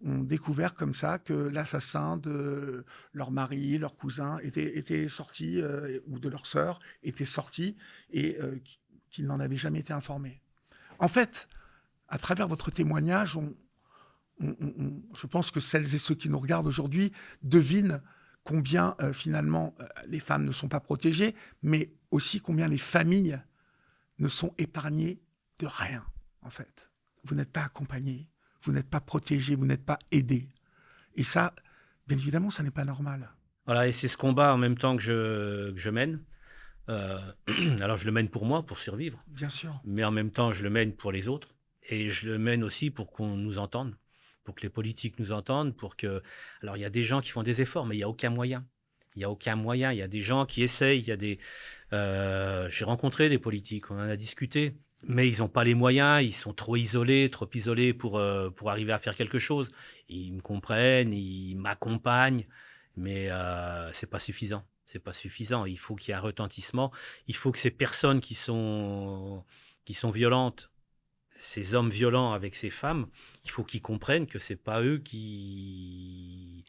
ont découvert comme ça que l'assassin de leur mari, leur cousin était sorti, ou de leur sœur était sorti, et qu'ils n'en avaient jamais été informés. En fait, à travers votre témoignage, je pense que celles et ceux qui nous regardent aujourd'hui devinent combien finalement les femmes ne sont pas protégées, mais aussi combien les familles ne sont épargnées de rien, en fait. Vous n'êtes pas accompagnés, vous n'êtes pas protégés, vous n'êtes pas aidés. Et ça, bien évidemment, ça n'est pas normal. Voilà, et c'est ce combat en même temps que je mène. Alors je le mène pour moi, pour survivre. Bien sûr. Mais en même temps, je le mène pour les autres. Et je le mène aussi pour qu'on nous entende, pour que les politiques nous entendent, pour que... Alors, il y a des gens qui font des efforts, mais il n'y a aucun moyen. Il n'y a aucun moyen. Il y a des gens qui essayent. Il y a des... J'ai rencontré des politiques, on en a discuté, mais ils n'ont pas les moyens. Ils sont trop isolés pour arriver à faire quelque chose. Ils me comprennent, ils m'accompagnent, mais c'est pas suffisant. C'est pas suffisant. Il faut qu'il y ait un retentissement. Il faut que ces personnes qui sont violentes, ces hommes violents avec ces femmes, il faut qu'ils comprennent que c'est pas eux qui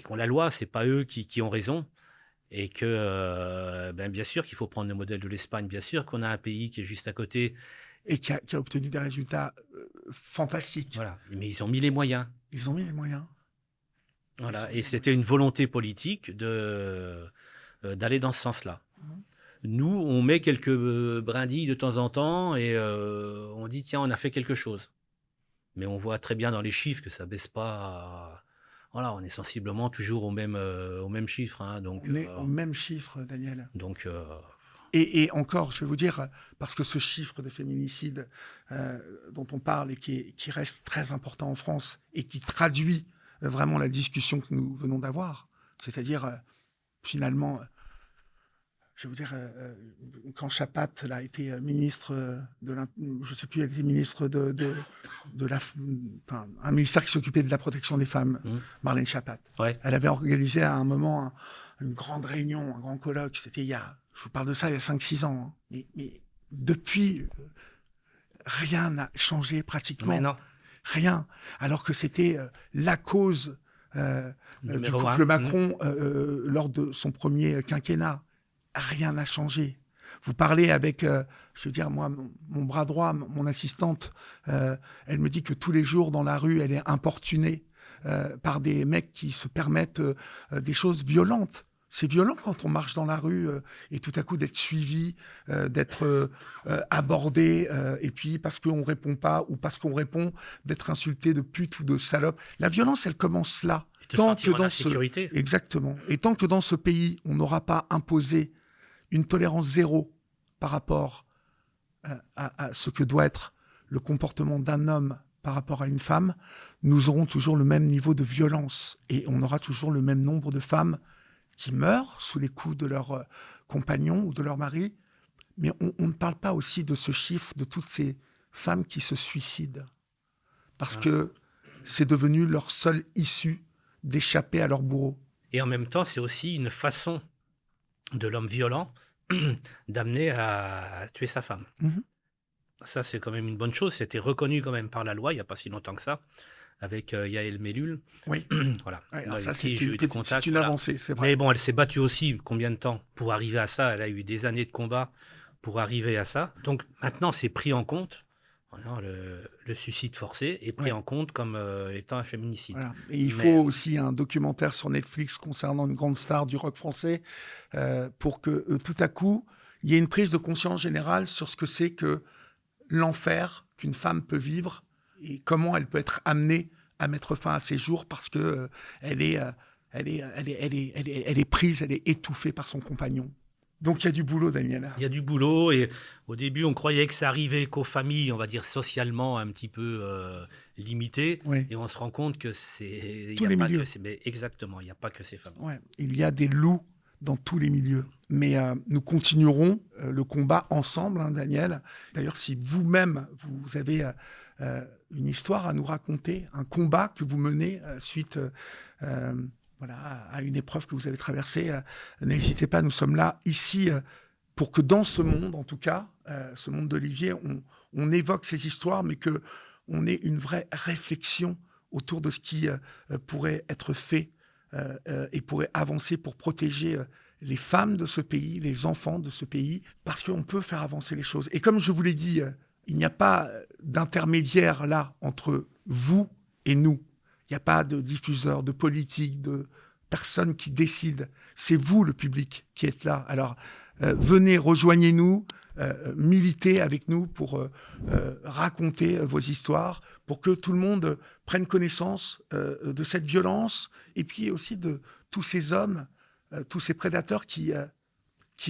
ont la loi, c'est pas eux qui ont raison, et que bien sûr qu'il faut prendre le modèle de l'Espagne, bien sûr qu'on a un pays qui est juste à côté et qui a obtenu des résultats fantastiques. Voilà, mais ils ont mis les moyens. Ils ont mis les moyens. Voilà, et c'était une volonté politique d'aller dans ce sens-là. Nous, on met quelques brindilles de temps en temps et on dit, tiens, on a fait quelque chose. Mais on voit très bien dans les chiffres que ça ne baisse pas. Voilà, on est sensiblement toujours au même chiffre. Hein, donc, on est au même chiffre, Daniel. Donc, et encore, je vais vous dire, parce que ce chiffre de féminicide dont on parle et qui reste très important en France et qui traduit vraiment la discussion que nous venons d'avoir, c'est-à-dire finalement... Je vais vous dire, quand Chapat a été ministre je ne sais plus, elle était ministre un ministère qui s'occupait de la protection des femmes, Marlène Chapat. Ouais. Elle avait organisé à un moment une grande réunion, un grand colloque. C'était je vous parle de ça il y a 5-6 ans. Hein. Mais depuis, rien n'a changé pratiquement. Mais non. Rien. Alors que c'était la cause du couple Macron lors de son premier quinquennat. Rien n'a changé. Vous parlez avec, je veux dire, moi, mon bras droit, mon assistante, elle me dit que tous les jours dans la rue, elle est importunée par des mecs qui se permettent des choses violentes. C'est violent quand on marche dans la rue et tout à coup d'être suivi, d'être abordé, et puis parce qu'on ne répond pas ou parce qu'on répond, d'être insulté de pute ou de salope. La violence, elle commence là. Tant que dans sécurité. Exactement. Et tant que dans ce pays, on n'aura pas imposé une tolérance zéro par rapport à ce que doit être le comportement d'un homme par rapport à une femme, nous aurons toujours le même niveau de violence et on aura toujours le même nombre de femmes qui meurent sous les coups de leur compagnon ou de leur mari. Mais on ne parle pas aussi de ce chiffre de toutes ces femmes qui se suicident parce que c'est devenu leur seule issue d'échapper à leur bourreau. Et en même temps, c'est aussi une façon de l'homme violent d'amener à tuer sa femme. Ça, c'est quand même une bonne chose. C'était reconnu quand même par la loi il n'y a pas si longtemps que ça, avec Yael Mellul. Oui. Voilà. Ouais, alors ça, c'est une avancée, c'est vrai. Mais bon, elle s'est battue aussi combien de temps pour arriver à ça. Elle a eu des années de combat pour arriver à ça. Donc maintenant, c'est pris en compte. Voilà, le suicide forcé est pris en compte comme étant un féminicide. Voilà. Et il faut aussi un documentaire sur Netflix concernant une grande star du rock français pour que tout à coup, il y ait une prise de conscience générale sur ce que c'est que l'enfer qu'une femme peut vivre et comment elle peut être amenée à mettre fin à ses jours parce que elle est prise, elle est étouffée par son compagnon. Donc il y a du boulot, Daniel. Il y a du boulot et au début on croyait que ça arrivait qu'aux familles, on va dire socialement un petit peu limitées, et on se rend compte que c'est tous les milieux. Mais exactement, il n'y a pas que ces femmes. Ouais, il y a des loups dans tous les milieux. Mais nous continuerons le combat ensemble, hein, Daniel. D'ailleurs, si vous-même vous avez une histoire à nous raconter, un combat que vous menez suite voilà, à une épreuve que vous avez traversée. N'hésitez pas, nous sommes là, ici, pour que dans ce monde, en tout cas, ce monde d'Olivier, on évoque ces histoires, mais qu'on ait une vraie réflexion autour de ce qui pourrait être fait et pourrait avancer pour protéger les femmes de ce pays, les enfants de ce pays, parce qu'on peut faire avancer les choses. Et comme je vous l'ai dit, il n'y a pas d'intermédiaire là entre vous et nous. Il n'y a pas de diffuseur, de politique, de personne qui décide. C'est vous, le public, qui êtes là. Alors, venez, rejoignez-nous, militez avec nous pour raconter vos histoires, pour que tout le monde prenne connaissance de cette violence, et puis aussi de tous ces hommes, tous ces prédateurs qui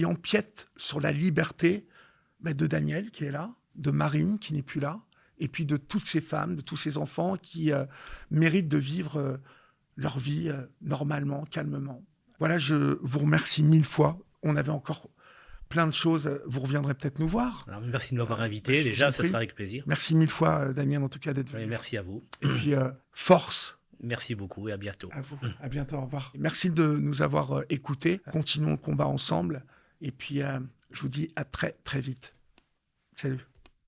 empiètent sur la liberté de Daniel, qui est là, de Marine, qui n'est plus là, et puis de toutes ces femmes, de tous ces enfants qui méritent de vivre leur vie normalement, calmement. Voilà, je vous remercie 1000 fois. On avait encore plein de choses. Vous reviendrez peut-être nous voir. Alors, merci de m'avoir invité. Déjà, ça sera avec plaisir. Merci 1000 fois, Damien, en tout cas, d'être venu. Et merci à vous. Et puis, force. Merci beaucoup et à bientôt. À vous. À bientôt, au revoir. Merci de nous avoir écoutés. Continuons le combat ensemble. Et puis, je vous dis à très, très vite. Salut.